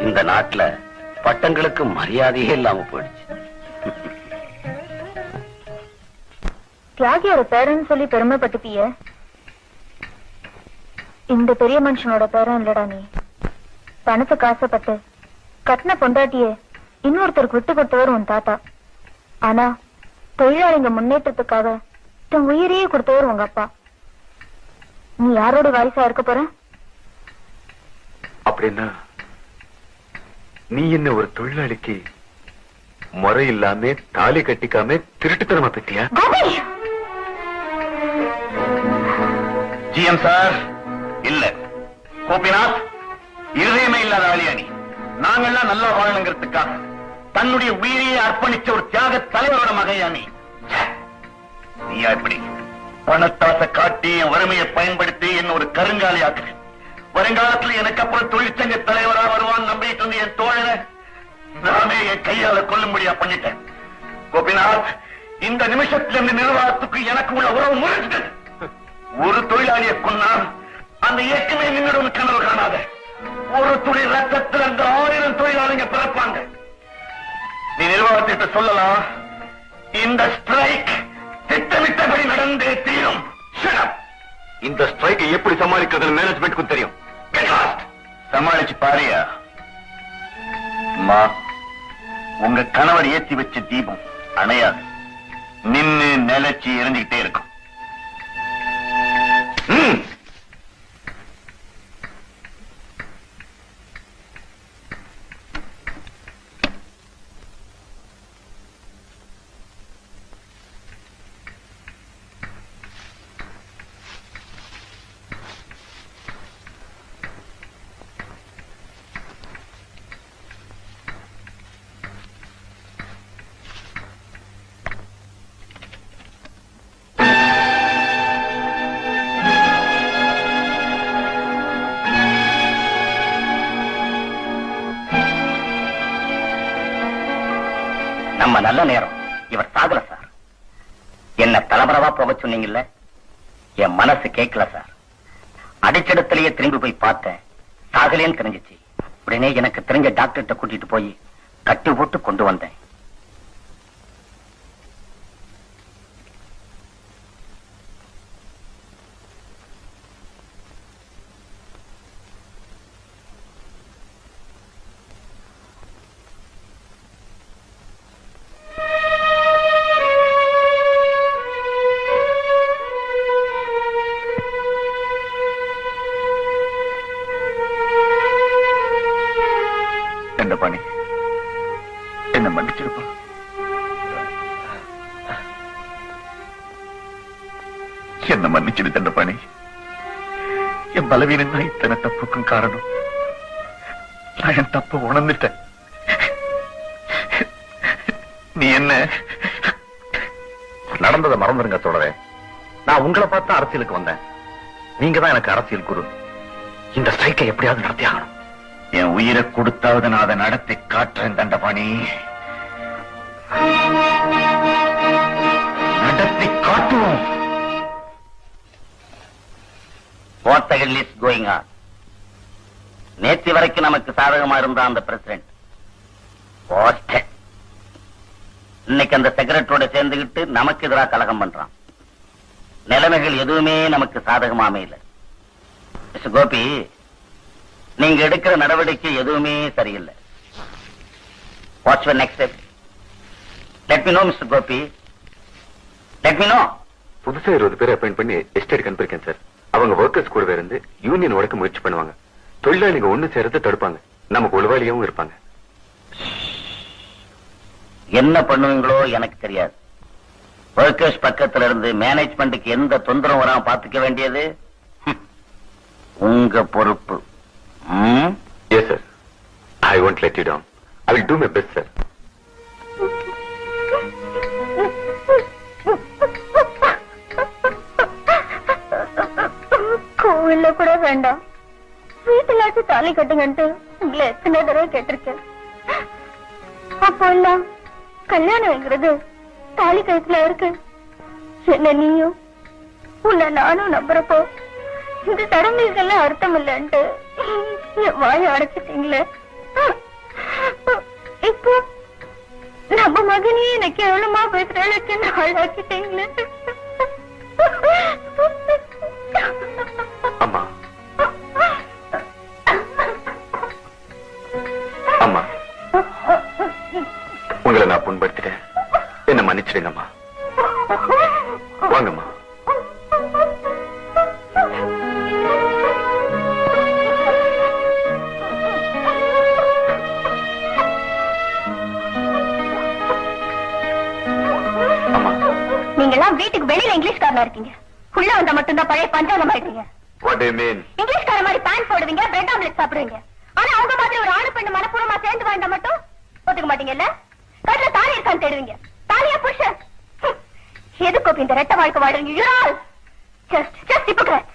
இந்த நாட்டுல பட்டங்களுக்கு மரியாதையே இல்லாம போயிடுச்சு.
தியாகியோட பேரன்னு சொல்லி பெருமைப்பட்டுப்பிய, இந்த பெரிய மனுஷனோட பேரன் இல்லடா நீ. பணத்துக்கு ஆசைப்பட்டு கட்டின பொண்டாட்டியே இன்னொருத்தருக்கு விட்டு கொடுத்தவர் உன் தாத்தா. ஆனா தொழிலாளிங்க முன்னேற்றத்துக்காக தன் உயிரையே கொடுத்தவர் உங்க அப்பா. நீ யாரோட வாரிசா இருக்க போற?
அப்படின்னா நீ என்ன ஒரு தொழிலாளிக்கு முறை இல்லாம தாலி கட்டிக்காம திருட்டுத்தனமா பத்தியா?
ஜிஎம் சார், இல்ல கோபிநாத், இருதயமே இல்லாத ஆளியானி. நாங்கெல்லாம் நல்லா வாழணுங்கிறதுக்காக தன்னுடைய உயிரையே அர்ப்பணிச்ச ஒரு தியாக தலைவரோட மகையானி. நீயா இப்படி பணத்தாசை காட்டி என் வறுமையை பயன்படுத்தி என்ன ஒரு கருங்காலி ஆக்கு. வருங்காலத்தில் எனக்கு அப்புறம் தொழிற்சங்க தலைவரா வருவான் நம்பிட்டு இருந்து என் தோழனை நானே என் கையால கொல்லும்படியா பண்ணிட்டேன். கோபிநாத், இந்த நிமிஷத்துல இருந்து நிர்வாகத்துக்கு எனக்கு உள்ள உறவு முறிஞ்சிட்டது. ஒரு தொழிலாளியை கொன்னா அந்த இயக்கமே நின்றுடும் கனவு காணாத. ஒரு துளி ரத்தத்தில் அந்த 1000 தொழிலாளிங்க பிறப்பாங்க. நீ நிர்வாகத்திட்ட சொல்லலாம், இந்த ஸ்ட்ரைக் திட்டமிட்டபடி நடந்தே தீரும்.
இந்த ஸ்ட்ரைக்கை எப்படி சமாளிக்கிறதுன்னு மேனேஜ்மெண்ட்டுக்கும் தெரியும்.
சமாளிச்சு பாரியா. அம்மா, உங்க கணவர் ஏற்றி வச்ச தீபம் அணையாது, நின்னு நிலைச்சு எரிஞ்சுக்கிட்டே இருக்கும். நம்ம நல்ல நேரம். இவர் சாகல சார். என்ன தலைபரவா போக சொன்னீங்கல்ல, என் மனசு கேட்கல சார். அடிச்சடத்திலேயே திரும்பி போய் பார்த்தேன், சாகலேன்னு தெரிஞ்சிச்சு. உடனே எனக்கு தெரிஞ்ச டாக்டர்கிட்ட கூட்டிட்டு போய் கட்டி போட்டு கொண்டு வந்தேன். தண்டபாணி, என்ன மன்னிச்சிருப்பா. என்ன மன்னிச்சிரு தண்டபாணி. என் பலவீனம் தான் இத்தனை தப்புக்கும் காரணம். நான் என் தப்பு உணர்ந்துட்டேன். நீ என்ன நடந்ததை மறந்துருங்க தோழரே. நான் உங்களை பார்த்து அரசியலுக்கு வந்தேன். நீங்க தான் எனக்கு அரசியல் குரு. இந்த ஸ்ட்ரைக்கை எப்படியாவது நடத்தி ஆகணும். என் உயிரை கொடுத்தாவது நான் அதை நடத்தி காட்டுறேன் தண்டபாணி. நடத்தி காட்டுவோம். What the hell is going on? நேற்று வரைக்கும் நமக்கு சாதகமா இருந்த அந்த பிரசிடென்ட் இன்னைக்கு அந்த செக்ரட்டரியோட சேர்ந்துகிட்டு நமக்கு எதிராக கலகம் பண்றான். நிலைமைகள் எதுவுமே நமக்கு சாதகமா அமையல. மிஸ்டர் கோபி, நீங்க எடுக்கிற நடவடிக்கை எதுவுமே சரியில்லை. What's your next step? Let me know Mister Gopi, let me know.
புதுசா 20 பேர் அப்பாயிண்ட் பண்ணி எஸ்டேட் அனுப்பியிருக்கேன் சார். அவங்க ஒர்க்கர்ஸ் கூடவே இருந்து யூனியன் உடைக்க முயற்சி பண்ணுவாங்க. தொழிலாளிங்க ஒண்ணு சேர்த்து தடுப்பாங்க. நமக்கு உளவாளியாவும் இருப்பாங்க.
என்ன பண்ணுவீங்களோ எனக்கு தெரியாது. ஒர்க்கர்ஸ் பக்கத்துல இருந்து மேனேஜ்மெண்ட்டுக்கு எந்த தொந்தரவும் வராம பாத்துக்க வேண்டியது உங்க பொறுப்பு.
Yes sir, I won't let you down. I will do my best sir.
கோவில்ல கூட வேண்டாம், வீட்டுலாச்சு தாலி கட்டுங்கன்ட்டு உங்களை எத்தனை தடவை கேட்டிருக்கேன். அப்போ எல்லாம் கல்யாணம் வைக்கிறது தாலி கழுத்துல இருக்கு. என்ன நீயும் உன்னை நானும் நம்புறப்போ இந்த சடங்குகளுக்கெல்லாம் அர்த்தம் இல்லைன்ட்டு என் வாயை அடைச்சிட்டீங்களே. இப்போ நம்ம மகனையே எனக்கு எவ்வளவுமா பேசுறதுக்கு ஆளாக்கிட்டீங்களே.
அம்மா, அம்மா, உங்களை நான் புண்படுத்திட்டேன். என்ன மன்னிச்சிடுங்கம்மா. வாங்கம்மா.
நீங்கெல்லாம் வீட்டுக்கு வெளியில இங்கிலீஷ்காரனா இருக்கீங்க. உள்ள வந்தா மட்டும்தான் பழைய பஞ்சாங்கம் ஆயிட்டீங்க.
What do you mean?
இங்கிலீஷ்கார மாதிரி பேன் போடுவீங்க, பிரெட் ஆம்லெட் சாப்பிடுவீங்க. ஆனா அவங்க மாதிரி ஒரு ஆணு பெண்ணு மனப்பூர்வமா சேர்ந்து வாழ்ந்தா மட்டும் ஒத்துக்க மாட்டீங்கல்ல. கட்டில தாலி இருக்கான்னு தேடுவீங்க. தாலியா புருஷன். எதுக்கு இந்த ரெட்ட வாழ்க்கை வாழ்றீங்க? You all just hypocrites.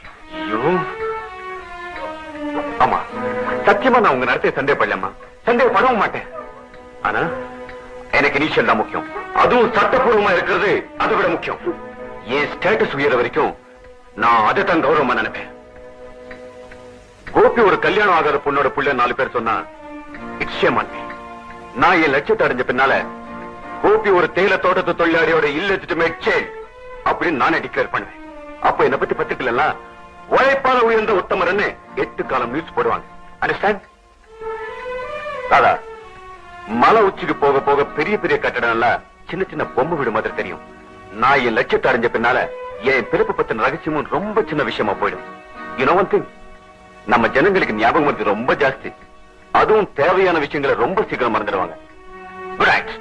ஆமா, சத்தியமா நான் உங்க நடத்தைய சந்தேகப்படலம்மா. சந்தேகப்படவும் மாட்டேன். ஆனா எனக்கு இனிஷியல் தான் முக்கியம். அதுவும் சட்டப்பூர்வமா இருக்கிறது அதை விட முக்கியம். என் ஸ்டேட்டஸ் உயர வரைக்கும் நான் அதை தான் கௌரவமா நினைப்பேன். கோபி ஒரு கல்யாணம் ஆகாத பொண்ணோட புள்ள 4 பேர் சொன்னா நிச்சயமானே. நான் என் லட்சியத்தை அடைஞ்ச பின்னால கோபி ஒரு தேயிலை தோட்டத்து தொழிலாளியோட இல்லெஜிட்டிமேட் சைல்ட் அப்படின்னு நானே டிக்ளேர் பண்ணுவேன். அப்ப என்னை பத்தி பத்திரிக்கல எல்லாம் உழைப்பால உயர்ந்த உத்தமர்னு 8 காலம் நியூஸ் போடுவாங்க. அண்டர்ஸ்டாண்ட்? ராதா, மலை உச்சிக்கு போக போக பெரிய பெரிய கட்டடம் எல்லாம் சின்ன சின்ன பொம்மை வீடு மாதிரி தெரியும். நான் என் லட்சியத்தை அடைஞ்ச பின்னால என் பிறப்பு பத்தின ரகசியமும் ரொம்ப சின்ன விஷயமா போயிடும். You know one thing? நம்ம ஜனங்களுக்கு ஞாபகம் வருது ரொம்ப ஜாஸ்தி. அதுவும் தேவையான விஷயங்களை ரொம்ப சீக்கிரம் மறந்துடுவாங்க. Good night.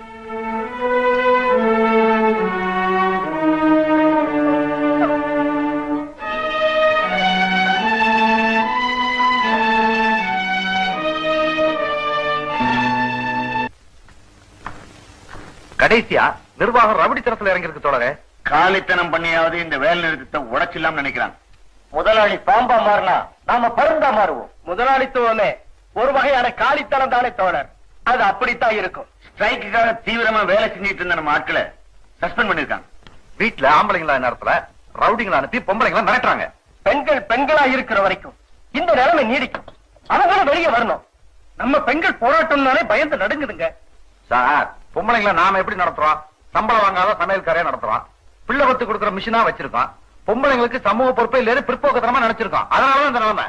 கடைசியா நிர்வாகம் ரவுடி தரத்துல இறங்கிருக்கு தோழரே. காலித்தனம் பண்ணியாவது இந்த வேலை நிறுத்தத்தை உடைச்சிடலாம் நினைக்கிறாங்க.
முதலாளி பாம்பா மாறினா நாம பருந்தா மாறுவோம். முதலாளித்துவமே ஒரு வகையான காலித்தனம் தானே தோழர். அது அப்படித்தான் இருக்கும்.
ஸ்ட்ரைக்குக்காக தீவிரமா வேலை செஞ்சுட்டு இருந்த நம்ம ஆட்களை சஸ்பெண்ட் பண்ணிருக்காங்க. வீட்டுல ஆம்பளைங்களா நேரத்துல ரவுடிங்களா அனுப்பி பொம்பளைங்களா மிரட்டுறாங்க.
பெண்கள் பெண்களா இருக்கிற வரைக்கும் இந்த நிலைமை நீடிக்கும். அவங்களும் வெளியே வரணும். நம்ம பெண்கள் போராட்டம் தானே பயந்து நடுங்குதுங்க.
சார், பொம்பளைங்கள நாம எப்படி நடத்துறோம்? சம்பளம் வாங்காத சமையல்காரையா நடத்துறோம். பிள்ளை வத்து கொடுக்குற மிஷினா வச்சிருக்கோம். பொம்பளைங்களுக்கு சமூக பொறுப்பை இல்லைன்னு பிற்போக்கத்தனமா நினைச்சிருக்கோம். அதனாலதான் இந்த நிலைமை.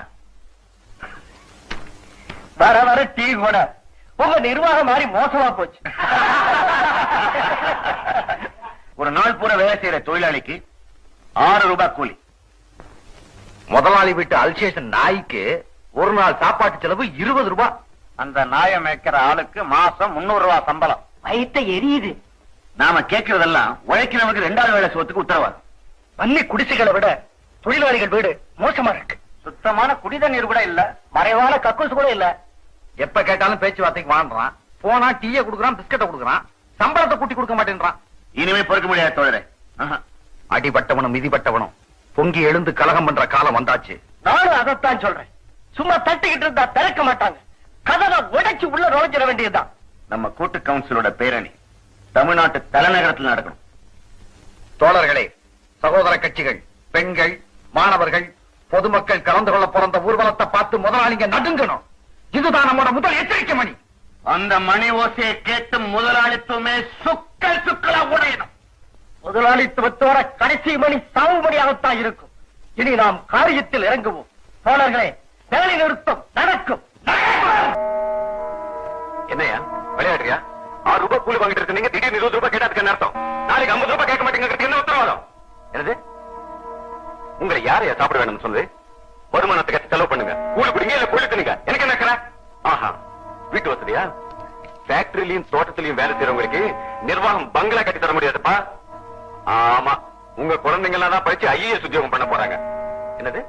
வர வர டீ கூட உங்க நிர்வாகம் மாதிரி மோசமா போச்சு.
ஒரு நாள் பூரா வேலை செய்யற தொழிலாளிக்கு 6 ரூபாய் கூலி. முதலாளி வீட்டு அல்சேஷன் நாய்க்கு ஒரு நாள் சாப்பாட்டு செலவு 20 ரூபாய். அந்த நாயை மேய்க்கிற ஆளுக்கு மாசம் 300 ரூபாய் சம்பளம்.
வயித்தை எரியுது.
நாம கேட்கறதெல்லாம் உழைக்கிறவனுக்கு 2வது வேலை சோத்துக்கு உத்தரவாதம்.
வன்னி குடிசைகளை விட தொழிலாளிகள் வீடு மோசமா இருக்கு.
சுத்தமான குடிதண்ணீர் கூட இல்ல,
மறைவான கக்கூஸ் கூட இல்ல.
எப்ப கேட்டாலும் பேச்சுவார்த்தைக்கு வாழ்றான். போனா டீயை கொடுக்குறான், பிஸ்கட்டை கொடுக்குறான், சம்பளத்தை கூட்டி கொடுக்க மாட்டேன்றான். இனிமே பொறுக்க முடியாது தோழரே. அடிபட்டவனும் மிதிப்பட்டவனும் பொங்கி எழுந்து கலகம் பண்ற காலம் வந்தாச்சு.
நானும் அதைத்தான் சொல்றேன். சும்மா தட்டிக்கிட்டு இருந்தா திறக்க மாட்டாங்க. கதவை உடைச்சு உள்ள நுழைஞ்சிட வேண்டியதுதான்.
நம்ம கூட்டு கவுன்சிலோட பேரணி தமிழ்நாட்டு தலைநகரத்தில் நடக்கணும். தோழர்களே, சகோதர கட்சிகள், பெண்கள், மாணவர்கள், பொதுமக்கள் கலந்து கொள்ள பிறந்த ஊர்வலத்தை பார்த்து முதலாளிங்க நடுங்கணும். இதுதான் நம்மோட முதல் எச்சரிக்கை மணி. அந்த மணி ஓசையை கேட்டு முதலாளித்துவமே சுக்கல் சுக்கலா உடையணும்.
முதலாளித்துவத்தோட கடைசி மணி சாவு மணியாகத்தான் இருக்கும். இனி நாம் காரியத்தில் இறங்குவோம். தோழர்களே, வேலை நிறுத்தம் நடக்கும்.
என்னையா விளையாடுறியா? 6 ரூபாய் கூலி வாங்கிட்டு இருக்க நீங்க திடீர்னு 20 ரூபாய் கேட்டதுக்கு அர்த்தம். நாளைக்கு 50 ரூபாய் கேட்க மாட்டேங்கிறது என்ன உத்தரவாதம்? என்னது? உங்களை யாரையா சாப்பிட வேணும்னு சொல்லுது? வருமானத்துக்கு செலவு பண்ணுங்க, கூலி பிடிங்க, இல்ல கூலி தின்னுங்க. எனக்கு என்ன கரை? ஆஹா, வீட்டு வசதியா? ஃபேக்டரியிலையும் தோட்டத்திலையும் வேலை செய்யறவங்களுக்கு நிர்வாகம் பங்களா கட்டி தர முடியாதுப்பா. ஆமா, உங்க குழந்தைங்க எல்லாம் தான் படிச்சு IAS உத்தியோகம் பண்ண போறாங்க. என்னது?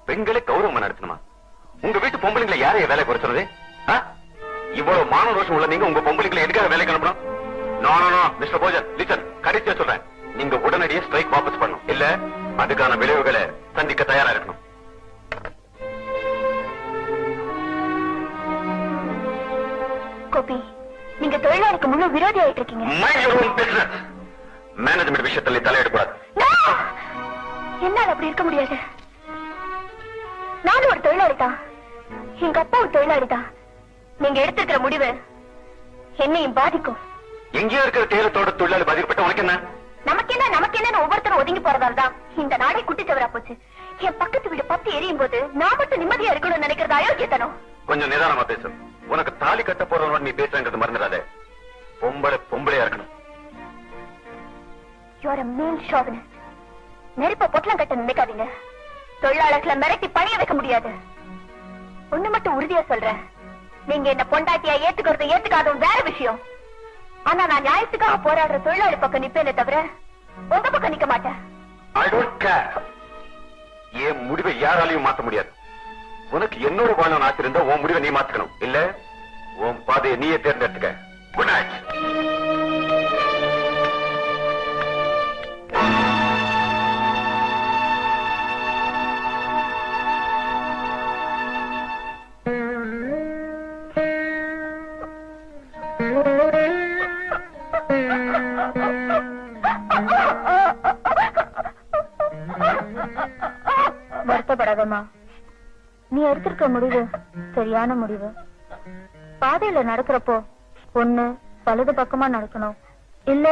பெண்களை கௌரவமா நடத்தணுமா? உங்க வீட்டு பொம்பளைங்களை யாரைய வேலை குறைச்சுறது? இவ்வளவு மான ரோஷம் உள்ள நீங்க உங்க பொம்பளைங்களை எதுக்காக வேலை கிளம்பணும்? நோ மிஸ்டர் போஜன், லிசன், கடைசியா சொல்றேன், நீங்க உடனடியே ஸ்ட்ரைக் வாபஸ் பண்ணணும். இல்ல அதுக்கான விளைவுகளை சந்திக்க தயாரா இருக்கணும்.
கோபி, நீங்க தொழிலாளிக்கு முழு விரோதி ஆயிட்டு இருக்கீங்க.
மேனேஜ்மெண்ட் விஷயத்துல தலையிடக்கூடாது.
என்னால அப்படி இருக்க முடியாது. நானும் ஒரு தொழிலாளி தான். எங்க அப்பா ஒரு தொழிலாளி தான். நீங்க எடுத்துக்கிற முடிவு என்னையும் பாதிக்கும்.
எங்கேயோ இருக்கிற தேலத்தோட தொழிலாளி பாதிக்கப்பட்ட உனக்கு என்ன?
நமக்கு என்ன ஒவ்வொருத்தரும் ஒதுங்கி போறதால தான் இந்த நாடே குட்டிச்சவரா போச்சு. என் பக்கத்து வீடு பத்தி எரியும் போது நான் மட்டும் நிம்மதியா இருக்கணும்னு நினைக்கிறது அயோக்கியத்தனம்.
கொஞ்சம் நிதானமா பேசு. உனக்கு தாலி கட்ட போறவனோட நீ பேசுறது மறந்துடாத. பொம்பளையா இருக்கணும்.
You are a mean chauvinist. நெருப்ப பொட்டலம் கட்ட நினைக்காதீங்க. தொழிலாளர்களை மிரட்டி பணிய வைக்க முடியாது. ஒண்ணு மட்டும் உறுதியா சொல்றேன், நீங்க என்ன பொண்டாட்டியா ஏத்துக்காதும் வேற விஷயம். ஆனா நான் நியாயத்துக்காக போராடுற தொழிலாளி பக்கம் நிப்பேனே தவிர உங்க பக்கம் நிக்க மாட்டேன்.
I don't care. என் முடிவை யாராலையும் மாத்த முடியாது. உனக்கு என்னோட வாழணும் ஆசை இருந்தா உன் முடிவை நீ மாத்துக்கணும். இல்ல உன் பாதையை நீயே தேர்ந்தெடுத்துக்க. Good night.
வருத்தப்படாதம்மா. நீ எடுத்திருக்க முடிவு சரியான முடிவு. பாதையில நடக்கிறப்போ ஒண்ணு வலது பக்கமா நடக்கணும், இல்ல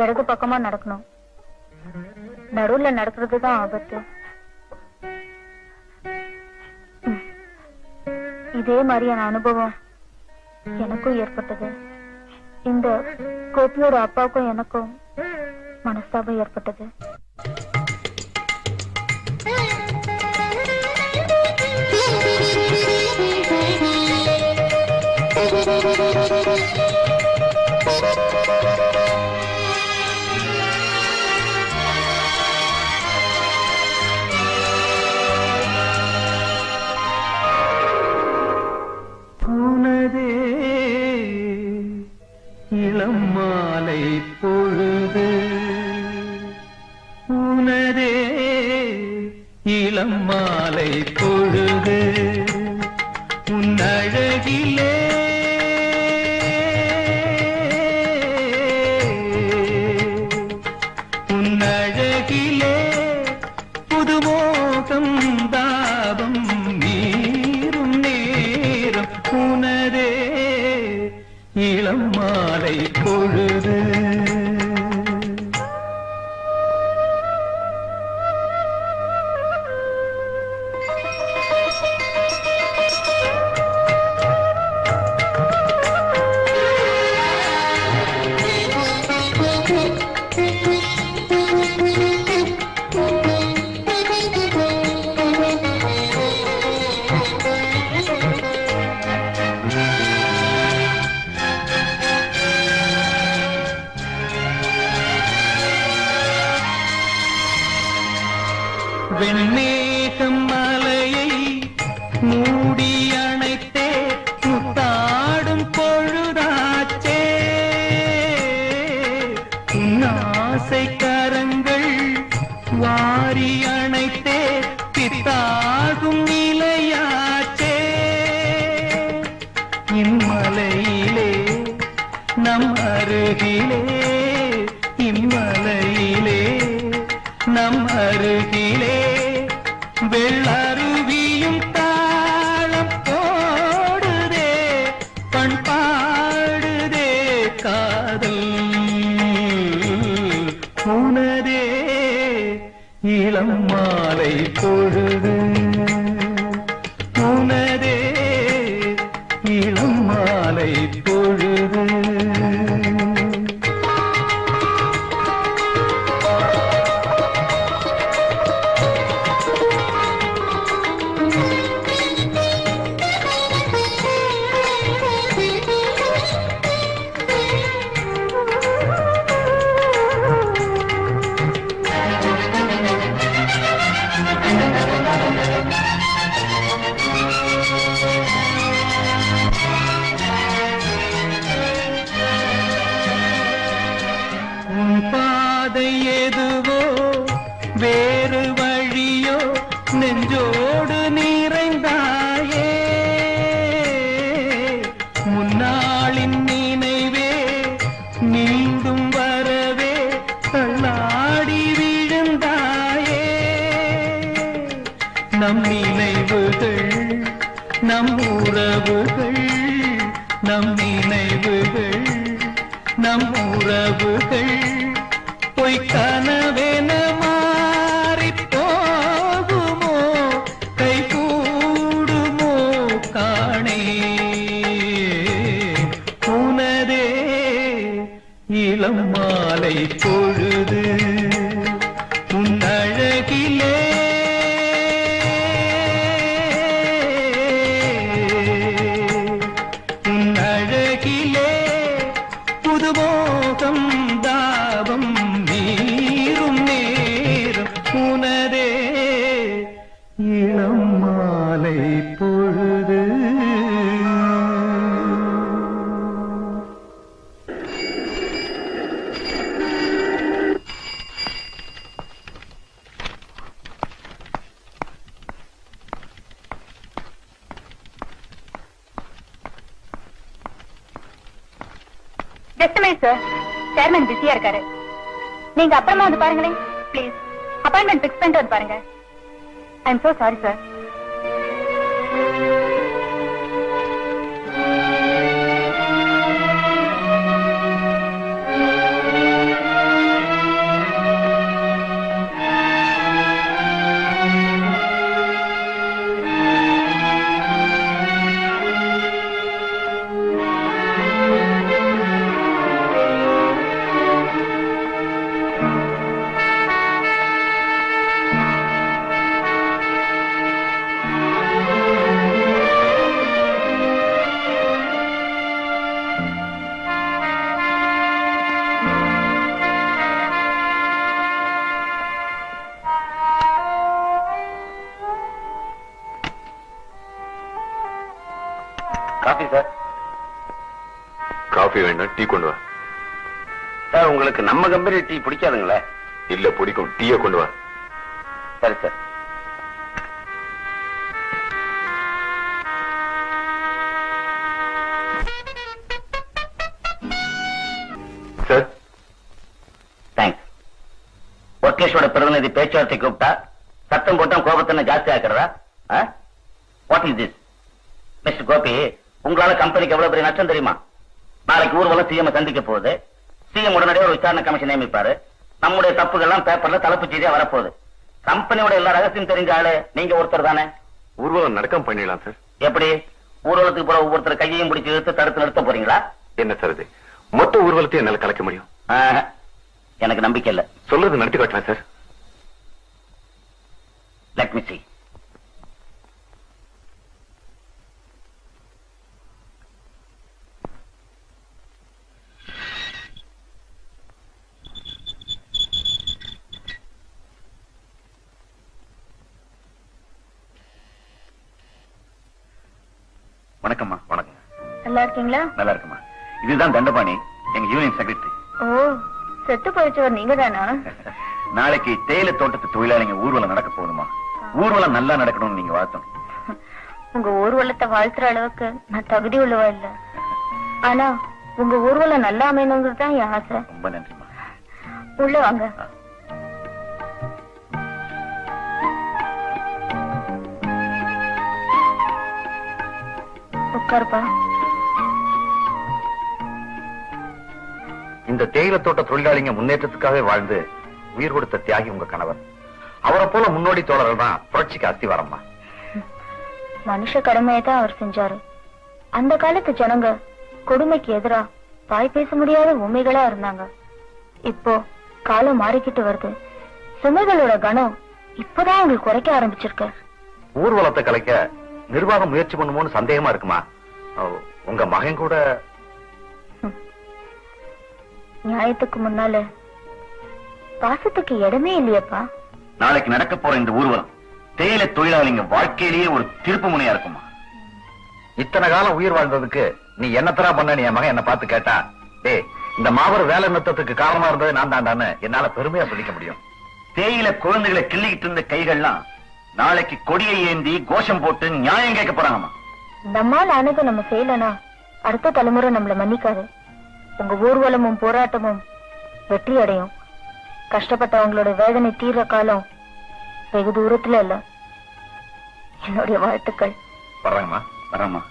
இடது பக்கமா நடக்கணும். நடுவுல நடக்கிறதுதான் ஆபத்து. இதே மாதிரியான அனுபவம் எனக்கும் ஏற்பட்டது. இந்த கோபியோட அப்பாவுக்கும் எனக்கும் மனஸ்தாபம் ஏற்பட்டது.
இளம் மாலை பொழுது உனதே இளம் மாலை பொழுது உன் அழகிலே உன் அழகிலே புதுமோகம் தாபம் நீரும் நேரம் உனதே இளம் மாலை பொழுது. வெண்மேகம் மலையை மூடி அணைத்தே முத்தாடும் பொழுதாச்சே உன் ஆசை கரங்கள் வாரி அணைத்தே பித்தாகும் நிலையாச்சே இம்மலையிலே நம் அருகிலே இம்மலையிலே நம் அருகிலே வெள்ளருவியும் தாளம் போடுதே பண்பாடுதே காதல் உனதே இளம் மாலை பொழுது உனதே இளம் மாலை பொழுது. எதுவோ வேறு வழியோ நெஞ்சோடு நிறைந்தாயே முன்னாளின் நினைவே மீண்டும் வரவே தள்ளாடி விழுந்தாயே நம் நினைவுகள் நம் உறவுகள் நம் நினைவுகள் நம் உறவுகள் பொய் கனவென மாறி போகுமோ கை கூடுமோ காணே உனதே இளம் மாலை பொழுது உன் அழகிலே உன் அழகிலே புதுமோகம் தாபம் நீரும் நேரம் உனதே இளம் மாலை பொழுது.
சார் சேர்மன் பிஸியா இருக்காரு, நீங்க அப்புறமா வந்து பாருங்களேன் பிளீஸ். அப்பாயின்மெண்ட் பிக்ஸ் பண்ணிட்டு வந்து பாருங்க. I am so sorry sir.
Coffee sir.
Coffee வேண்டாம், டீ கொண்டு வா.
சார் உங்களுக்கு நம்ம கம்பெனி டீ பிடிக்காதுங்களே?
இல்ல பிடிக்கும், டீயை கொண்டு வா.
சரி சார்.
Sir
thanks. ஒர்க்கேஷோட பிரதிநிதி பேச்சுவார்த்தை கூப்பிட்டா சத்தம் போட்டா கோபத்தை ஜாஸ்தி ஆக்குறதா? What is this? Mister Gopi, உங்களால கம்பெனிக்கு எவ்வளவு பெரிய நஷ்டம் தெரியுமா? நாளைக்கு ஊர்வலம் சிஎம் சந்திக்க போகுது. சிஎம் உடனடியாக ஒரு விசாரணை கமிஷன் நியமிப்பாரு. நம்முடைய தப்புகள்லாம் பேப்பர்ல தலைப்பு செய்தியா வரப்போகுது. கம்பெனியோட எல்லா ரகசியம் தெரிஞ்ச ஆளு நீங்க ஒருத்தர் தானே.
ஊர்வலம் நடக்காம பண்ணிடலாம் சார்.
எப்படி? ஊர்வலத்துக்கு போற ஒவ்வொருத்தர் கையையும் பிடிச்சி இழுத்து தடுத்து நிறுத்த போறீங்களா?
என்ன சார் இது? மொத்த ஊர்வலத்தையும் என்னால கலைக்க முடியும்?
எனக்கு நம்பிக்கை இல்ல.
சொல்றது நடத்தி காட்டலாம் சார்.
Let me see. வணக்கம்மா. வணக்கம்.
நல்லா இருக்கீங்களா?
நல்லா இருக்குமா. இதுதான் தண்டபாணி, எங்க யூனியன் செக்ரட்டரி.
ஓ, செத்து போயிடுச்சவர் நீங்க தானா?
நாளைக்கு தேயிலை தோட்டத்து தொழிலாளிங்க ஊர்வலம் நடக்க போகுதுமா. ஊர்வலம் நல்லா நடக்கணும்னு நீங்க வாழ்த்தணும்.
உங்க ஊர்வலத்தை வாழ்த்துற அளவுக்கு நான் தகுதி உள்ளவா இல்ல. ஆனா உங்க ஊர்வலம் நல்லா அமையணுங்கிறது தான் என் ஆசை.
ரொம்ப நன்றிமா.
உள்ள வாங்க. உட்காருப்பா.
இந்த தேயிலை தோட்ட தொழிலாளிங்க முன்னேற்றத்துக்காகவே வாழ்ந்து உயிர் கொடுத்த தியாகி உங்க கணவர். அவரை போல முன்னோடி தோழர்கள் தான் புரட்சிக்கு அஸ்திவாரம்மா.
மனுஷ கடமையை தான் அவர் செஞ்சாரு. அந்த காலத்து ஜனங்க கொடுமைக்கு எதிரா தாய் பேச முடியாத உண்மைகளா இருந்தாங்க. இப்போ காலம் மாறிக்கிட்டு வருது. சுமைகளோட கணம் இப்பதான் உங்களுக்கு குறைக்க ஆரம்பிச்சிருக்கு.
ஊர்வலத்தை கலைக்க நிர்வாகம் முயற்சி பண்ணுமோன்னு சந்தேகமா இருக்குமா? உங்க மகன் கூட
நியாயத்துக்கு முன்னால பாசத்துக்கு இடமே இல்லையப்பா.
நாளைக்கு நடக்க போற இந்த ஊர்வலம் தேயிலை தொழிலாளிங்க வாழ்க்கையிலேயே ஒரு திருப்பு முனையா இருக்குமா. இத்தனை காலம் உயிர் வாழ்ந்ததுக்கு நீ என்னத்தரா பண்ண என் மகன் என்ன பார்த்து கேட்டா, டேய் இந்த மாபெரும் வேலை நிறுத்தத்துக்கு காரணமா இருந்தது நான் தாண்டான்னு என்னால பெருமையா சொல்லிக்க முடியும். தேயிலை குழந்தைகளை கிள்ளிக்கிட்டு இருந்த கைகள்லாம் நாளைக்கு கொடியை ஏந்தி கோஷம் போட்டு நியாயம் கேட்க போறாங்கம்மா.
நம்மால் ஆனது நம்ம செய்யலனா அடுத்த தலைமுறை நம்மள மன்னிக்காது. உங்க ஊர்வலமும் போராட்டமும் வெற்றி அடையும். கஷ்டப்பட்டவங்களோட வேதனை தீர்ற காலம் வெகு தூரத்துல இல்ல. என்னுடைய வாழ்த்துக்கள்.
வர்றாங்கம்மா. வர்றாம்மா.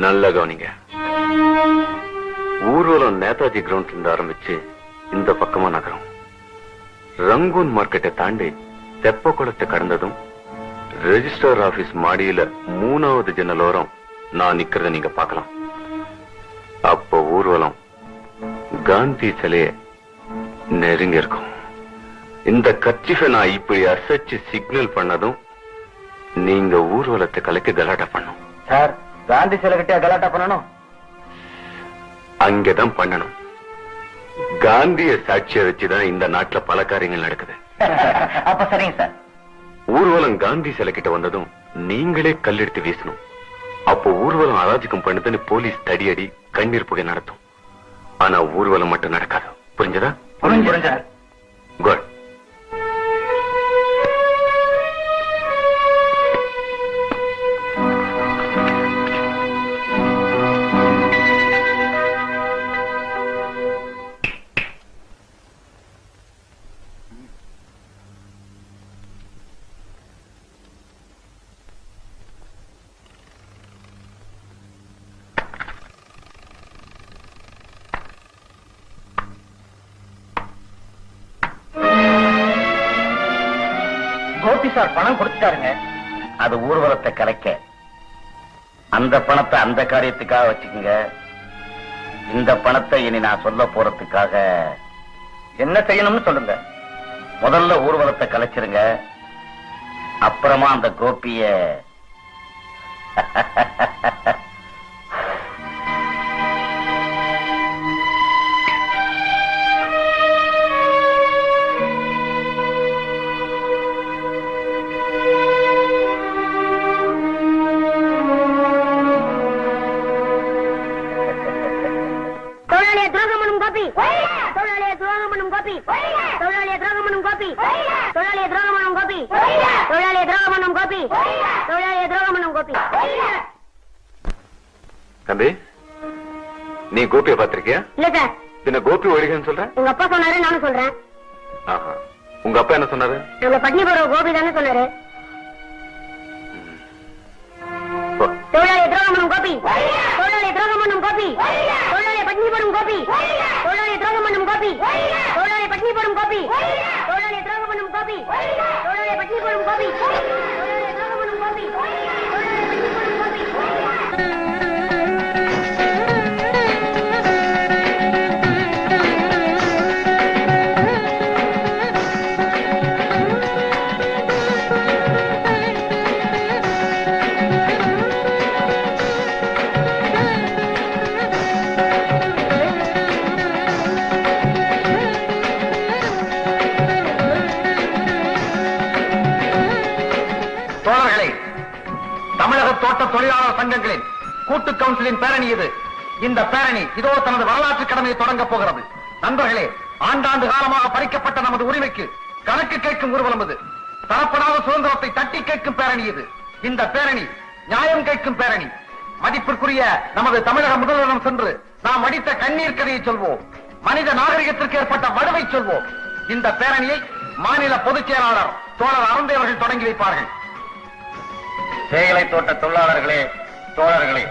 நல்ல கவனிங்க. ஊர்வலம் நேதாஜி கிரவுண்ட்ல இருந்து ஆரம்பிச்சு இந்த பக்கமா நகரம். ரங்கூன் மார்க்கெட்டை தாண்டி தெப்ப குளத்தை கடந்ததும் ரெஜிஸ்டர் ஆபீஸ் மாடியில 3வது ஜன்னலோரம் நான் நிக்கிறத நீங்க பார்க்கலாம். அப்போ ஊர்வலம் காந்தி சிலைய நெருங்கி இருக்கும். இந்த கர்ச்சீஃபை நான் இப்படி அசைச்சு சிக்னல் பண்ணதும் நீங்க ஊர்வலத்தை கலைக்க கலாட்டா பண்ணும்.
சார், காந்தி சிலை கிட்ட கலாட்டா பண்ணணும்?
அங்கதான் பண்ணணும். காந்திய சாட்சிய வச்சுதான் இந்த நாட்டுல பல காரியங்கள் நடக்குது.
அப்ப சரிங்க சார்.
ஊர்வலம் காந்தி சிலை கிட்ட வந்ததும் நீங்களே கல்லெடுத்து வீசணும். அப்போ ஊர்வலம் அராஜகம் பண்ணுதுன்னு போலீஸ் தடியடி கண்ணீர் புகை நடத்தும். ஆனா ஊர்வலம் மட்டும் நடக்காது. புரிஞ்சதா?
புரிஞ்சு.
குட்.
கோபி சார் பணம் கொடுத்துட்டாருங்க.
அது ஊர்வலத்தை கலைக்க. அந்த பணத்தை அந்த காரியத்துக்காக வச்சுக்கோங்க. இந்த பணத்தை இனி நான் சொல்ல போறதுக்காக
என்ன செய்யணும்னு சொல்லுங்க.
முதல்ல ஊர்வலத்தை கலைச்சிருங்க. அப்புறமா அந்த கோபிய
தம்பி, நீ கோபியை பாத்திருக்கியா?
இல்ல சார்.
பின்ன கோபி ஒழிகன்னு சொல்ற?
உங்க அப்பா சொன்னாரு, நானும் சொல்றேன்.
உங்க அப்பா என்ன சொன்னாரு?
நம்ம பட்னி போற கோபி தானே சொன்னாரு. தொழிலாளி துரோகம் கோபி, தொழிலாளி துரோகம் கோபி, தொழிலாளி பட்னி போடும் கோபி, தொழிலாளி துரோகம் கோபி, தொழிலாளி பட்னி போடும் கோபி, தொழிலாளி துரோகம் கோபி, தொழிலாளி பட்னி போடும் கோபி, தொழிலாளி துரோகம் கோபி, தொழிலாளி பட்னி போடும் கோபி.
தோட்ட தொழிலாளர் சங்கங்களின் கூட்டு கவுன்சிலின் பேரணி இது. இந்த பேரணி இதோ தனது வரலாற்று கடமையை தொடங்கப் போகிறது. நண்பர்களே, ஆண்டாண்டு காலமாக பறிக்கப்பட்ட நமது உரிமைக்கு கணக்கு கேட்கும் ஊர்வலம் இது. தரப்படாத சுதந்திரத்தை தட்டி கேட்கும் பேரணி இது. இந்த பேரணி நியாயம் கேட்கும் பேரணி. மதிப்பிற்குரிய நமது தமிழக முதல்வரிடம் சென்று நாம் அடித்த கண்ணீர் கதையை சொல்வோம். மனித நாகரிகத்திற்கு ஏற்பட்ட வடுவை சொல்வோம். இந்த பேரணியை மாநில பொதுச் செயலாளர் தோழர் அருந்தை அவர்கள் தொடங்கி வைப்பார்கள்.
தேயிலை தோட்ட தொழிலாளர்களே, தோழர்களே,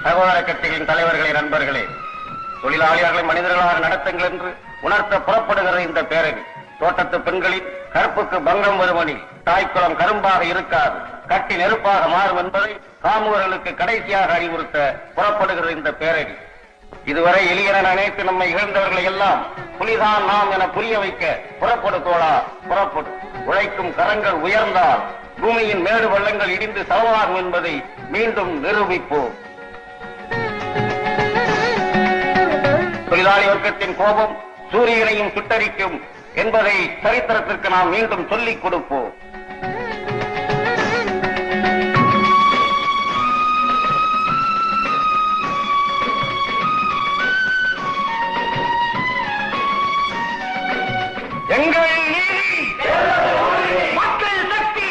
சகோதர கட்சிகளின் தலைவர்களே, நண்பர்களே, தொழிலாளிகளை மனிதர்களாக நடத்துங்கள் என்று உணர்த்த புறப்படுகிற இந்த பேரணி தோட்டத்து பெண்களின் கருப்புக்கு பங்கம் வருமனில் தாய்க்குளம் கரும்பாக இருக்காது, கட்டி நெருப்பாக மாறும் என்பதை காமுகர்களுக்கு கடைசியாக அறிவுறுத்த புறப்படுகிற இந்த பேரணி இதுவரை எளியன நினைத்து நம்மை இழந்தவர்களை எல்லாம் புலிதான் நாம் என புரிய வைக்க புறப்படு தோழா, புறப்படு. உழைக்கும் கரங்கள் உயர்ந்தால் பூமியின் மேடு பள்ளங்கள் இடிந்து சமமாகும் என்பதை மீண்டும் நிரூபிப்போம். தொழிலாளி வர்க்கத்தின் கோபம் சூரியனையும் சுட்டரிக்கும் என்பதை சரித்திரத்திற்கு நாம் மீண்டும் சொல்லிக் கொடுப்போம். எங்கள் நீதி, மக்கள் சக்தி,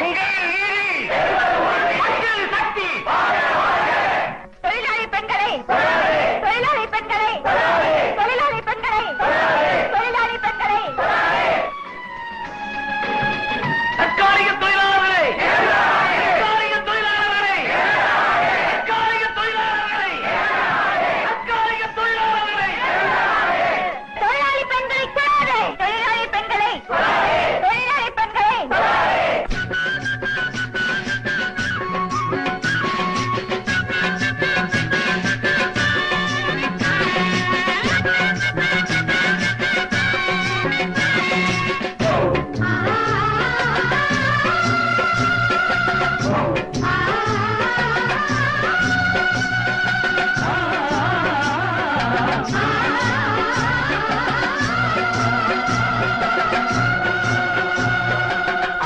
எங்கள் நீதி, மக்கள் சக்தி.
தொழிலாளி பெண்களை, தொழிலாளி பெண்களை, தொழிலாளி பெண்களை, தொழிலாளி பெண்களை,
தற்காலிக தொழிலாளர்களை, தற்காலிக தொழிலாளர்களை, தற்காலிக தொழிலாளர்களை, தற்காலிக தொழிலாளர்களை,
தொழிலாளி பெண்களை கொள்ளாதே, தொழிலாளி பெண்களை, தொழிலாளி பெண்களை.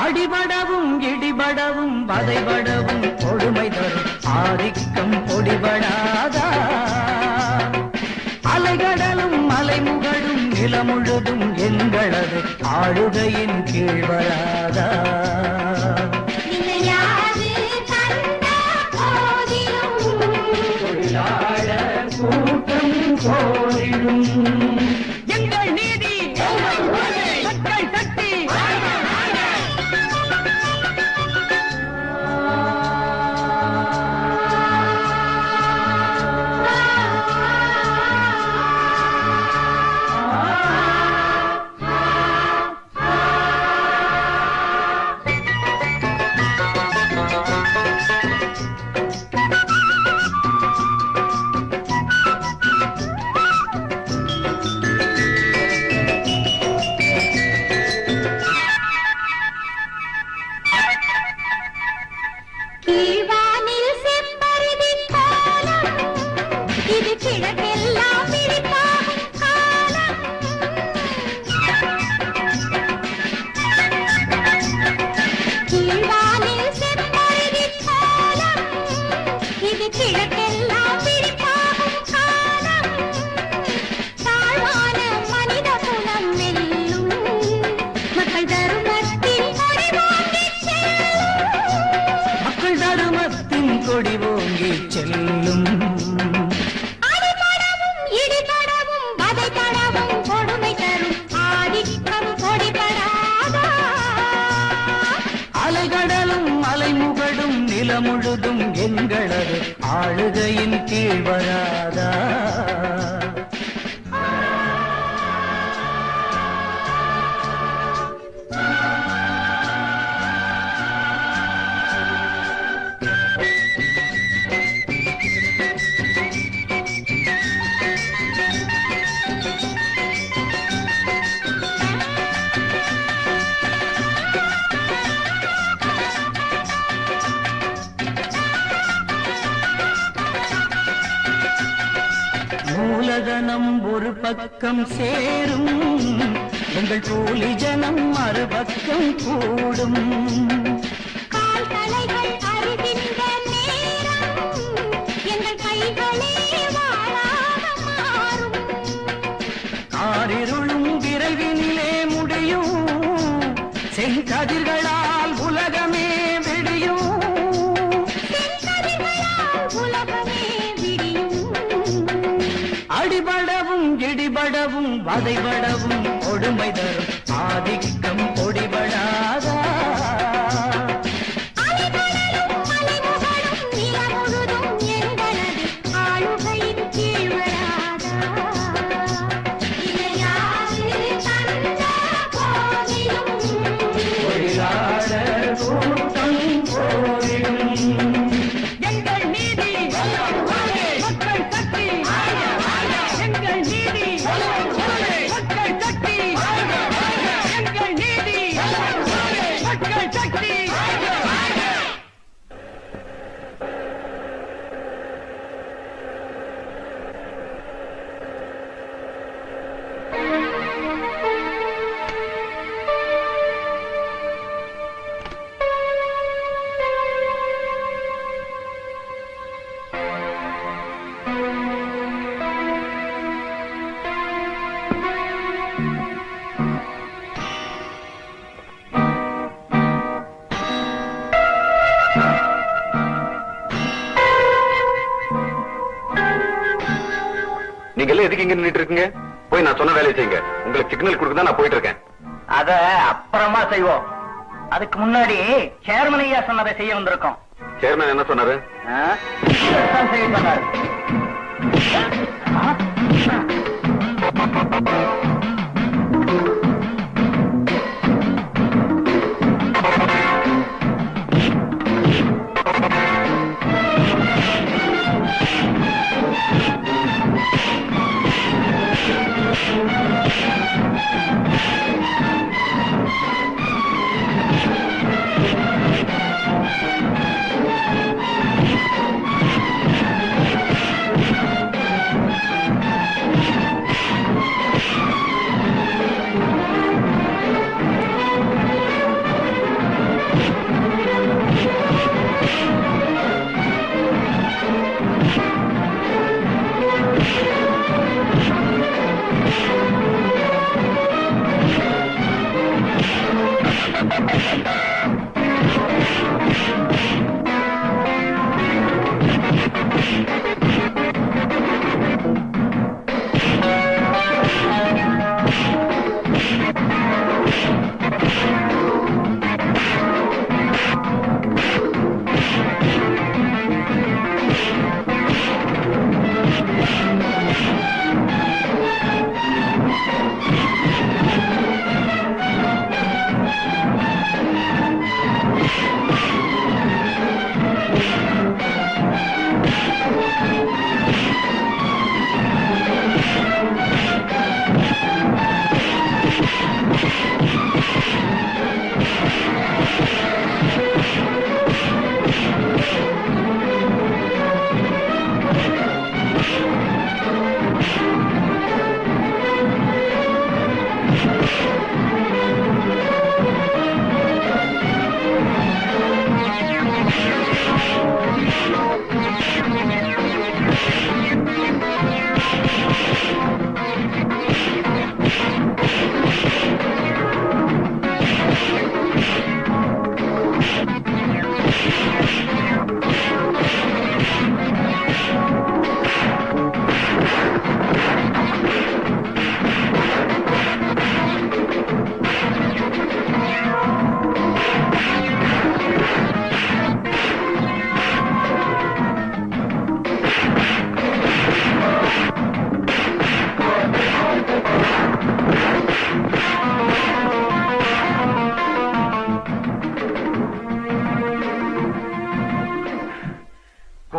அடிபடவும் இடிபடவும் வதைபடவும் கொடுமை தரும் ஆதிக்கம் பொடிபடாதா? அலைகடலும் மலைமுகடும் நிலமுழுதும் எங்களது ஆளுகையின் கீழ் வராதா? கூட்டம் கோரிடும் எங்கள் நீதி, மக்கள் சக்தி.
கீழ்வானில் செம்பருதி கோலம் இது கிழக்கெல்லாம் விழிப்பாகும் காலம். கீழ்வானில் செம்பருதி கோலம் இது கிழக்கெல்லாம் விழிப்பாகும் காலம். தாழ்வான மனித குலம் வெல்லும் மக்கள் தருமத்தின் கொடி ஓங்கி செல்லும்.
மக்கள் தருமத்தின் கொடி ஓங்கி செல்லும்.
அடிபடவும் இடிபடவும் வதை தடவும் கொடுமை தரும் ஆதிக்கம் கொடிபடாதா.
அலைகடலும் அலைமுகடும் நிலமுழுதும் எங்களது ஆளுகையின் கீழ் வராதா? மூலதனம் ஒரு பக்கம் சேரும், எங்கள் கூலி ஜனம் மறுபக்கம் கூடும்.
கால் தலைகள் அறிகின்ற நேரம் எங்கள் கைகளே வாழாக மாறும்.
ஆறிருளும் விரைவினிலே முடியும், செங்கதிர்களால் உலகமே விடியும்.
செங்கதிர்களால் உலகமே விடியும்.
அடிபடவும் இடிபடவும் வதைபடவும் கொடுமை தரும் ஆதிக்கம் பொடிபடாதா?
அலைகடலும் அலைமுகடும் நிலமுழுதும் எங்களது ஆளுகையின் கீழ் வராதா. இளையாது தந்த போதிலும்
தொழிலாளர் கூட்டம் போரிடும்.
எங்கள் நீதி மக்கள் சக்தி, எங்கள் நீதி மக்கள் சக்தி, எங்கள் நீதி மக்கள் சக்தி.
நீங்க எல்லாம் எதுக்கு இங்க நின்னுட்டு இருக்கீங்க? போய் நான் சொன்ன வேலையை செய்யுங்க. உங்களுக்கு சிக்னல் கொடுக்க தான் நான் போயிட்டு இருக்கேன்.
அத அப்புறமா செய்வோம். அதுக்கு முன்னாடி சேர்மன் ஐயா சொன்னதை செய்ய வந்திருக்கோம்.
சேர்மன் என்ன சொன்னாரு?
இதைத்தான் செய்ய சொன்னாரு.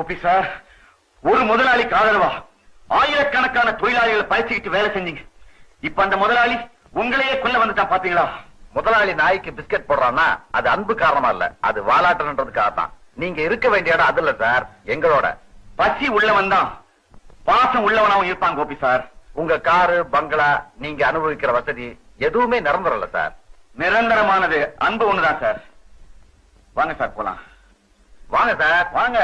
கோபி சார், ஒரு முதலாளிக்கு ஆதரவா ஆயிரக்கணக்கான தொழிலாளிகளை பயிற்சிக்கிட்டு வேலை செஞ்சீங்க. இப்ப அந்த முதலாளி உங்களையே கொல்ல வந்துட்டான் பாத்தீங்களா? முதலாளி நாய்க்கு பிஸ்கட் போடுறான்னா அது அன்பு காரணமா இல்ல, அது வாலாட்டன்றதுக்காக தான். நீங்க இருக்க வேண்டிய இடம் அது இல்ல சார், எங்களோட. பசி உள்ளவன் தான் பாசம் உள்ளவனாவும் இருப்பான் கோபி சார். உங்க காரு பங்களா நீங்க அனுபவிக்கிற வசதி எதுவுமே நிரந்தரம் இல்ல சார். நிரந்தரமானது அன்பு ஒண்ணுதான் சார். வாங்க சார் போலாம். வாங்க சார் வாங்க.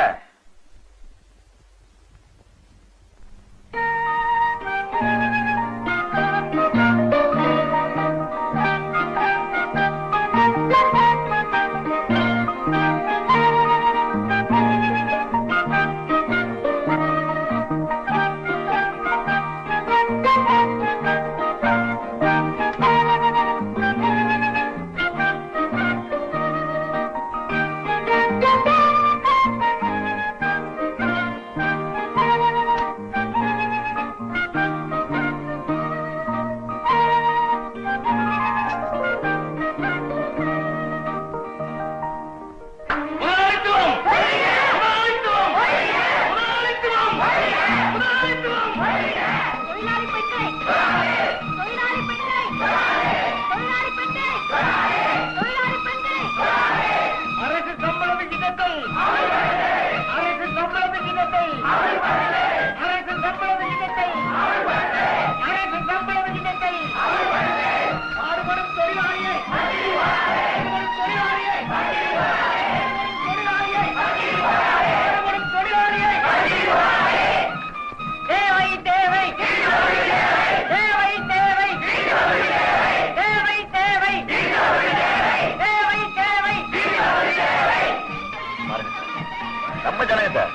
நம்ம ஜனங்க சார்.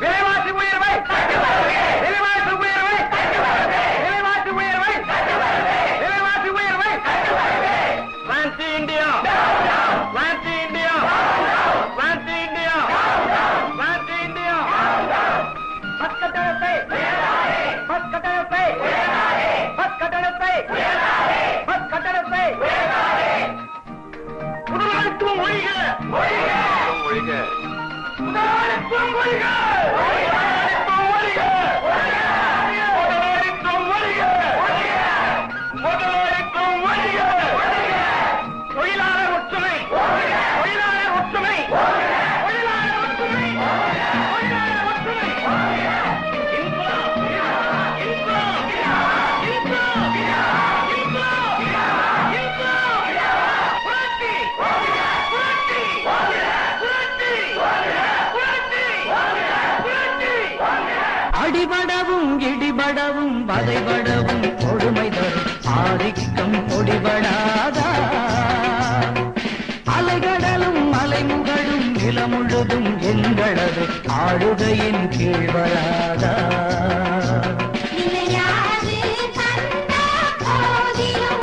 விலைவாசி உயர்வை, விலைவாசி உயர்வை, விலைவாசி உயர்வை, விலைவாசி உயர்வை. பிரான்சி இந்தியா, பிரான்சி இந்தியா, பிரான்சி இந்தியா, பிரான்சி இந்தியா. பஸ்கட்டளத்தை, பஸ்கட்டளத்தை, பஸ்கட்டளத்தை, பஸ்கட்டளத்தை. முதலாளித்துவம் ஒழிக, ஒழிக, ஒழிக. முதலாளித்துவம் ஒழிக, முதலாளித்துவம் ஒழிக, முதலாளித்துவம் ஒழிக, முதலாளித்துவம் ஒழிக. தொழிலாளர் ஒற்றுமை, தொழிலாளர் ஒற்றுமை, தொழிலாளர் ஒற்றுமை, தொழிலாளர் ஒற்றுமை. இன்குலாப், இன்குலாப், இன்குலாப், இன்குலாப், இன்குலாப். புரட்சி, புரட்சி, புரட்சி, புரட்சி, புரட்சி.
அடிபடவும் இடிபடவும் வதைபடவும் கொடுமை தரும் ஆதிக்கம் பொடிபடாதா? அலைகடலும் மலைமுகடும் நிலமுழுதும் எங்களது ஆளுகையின் கீழ் வராதா?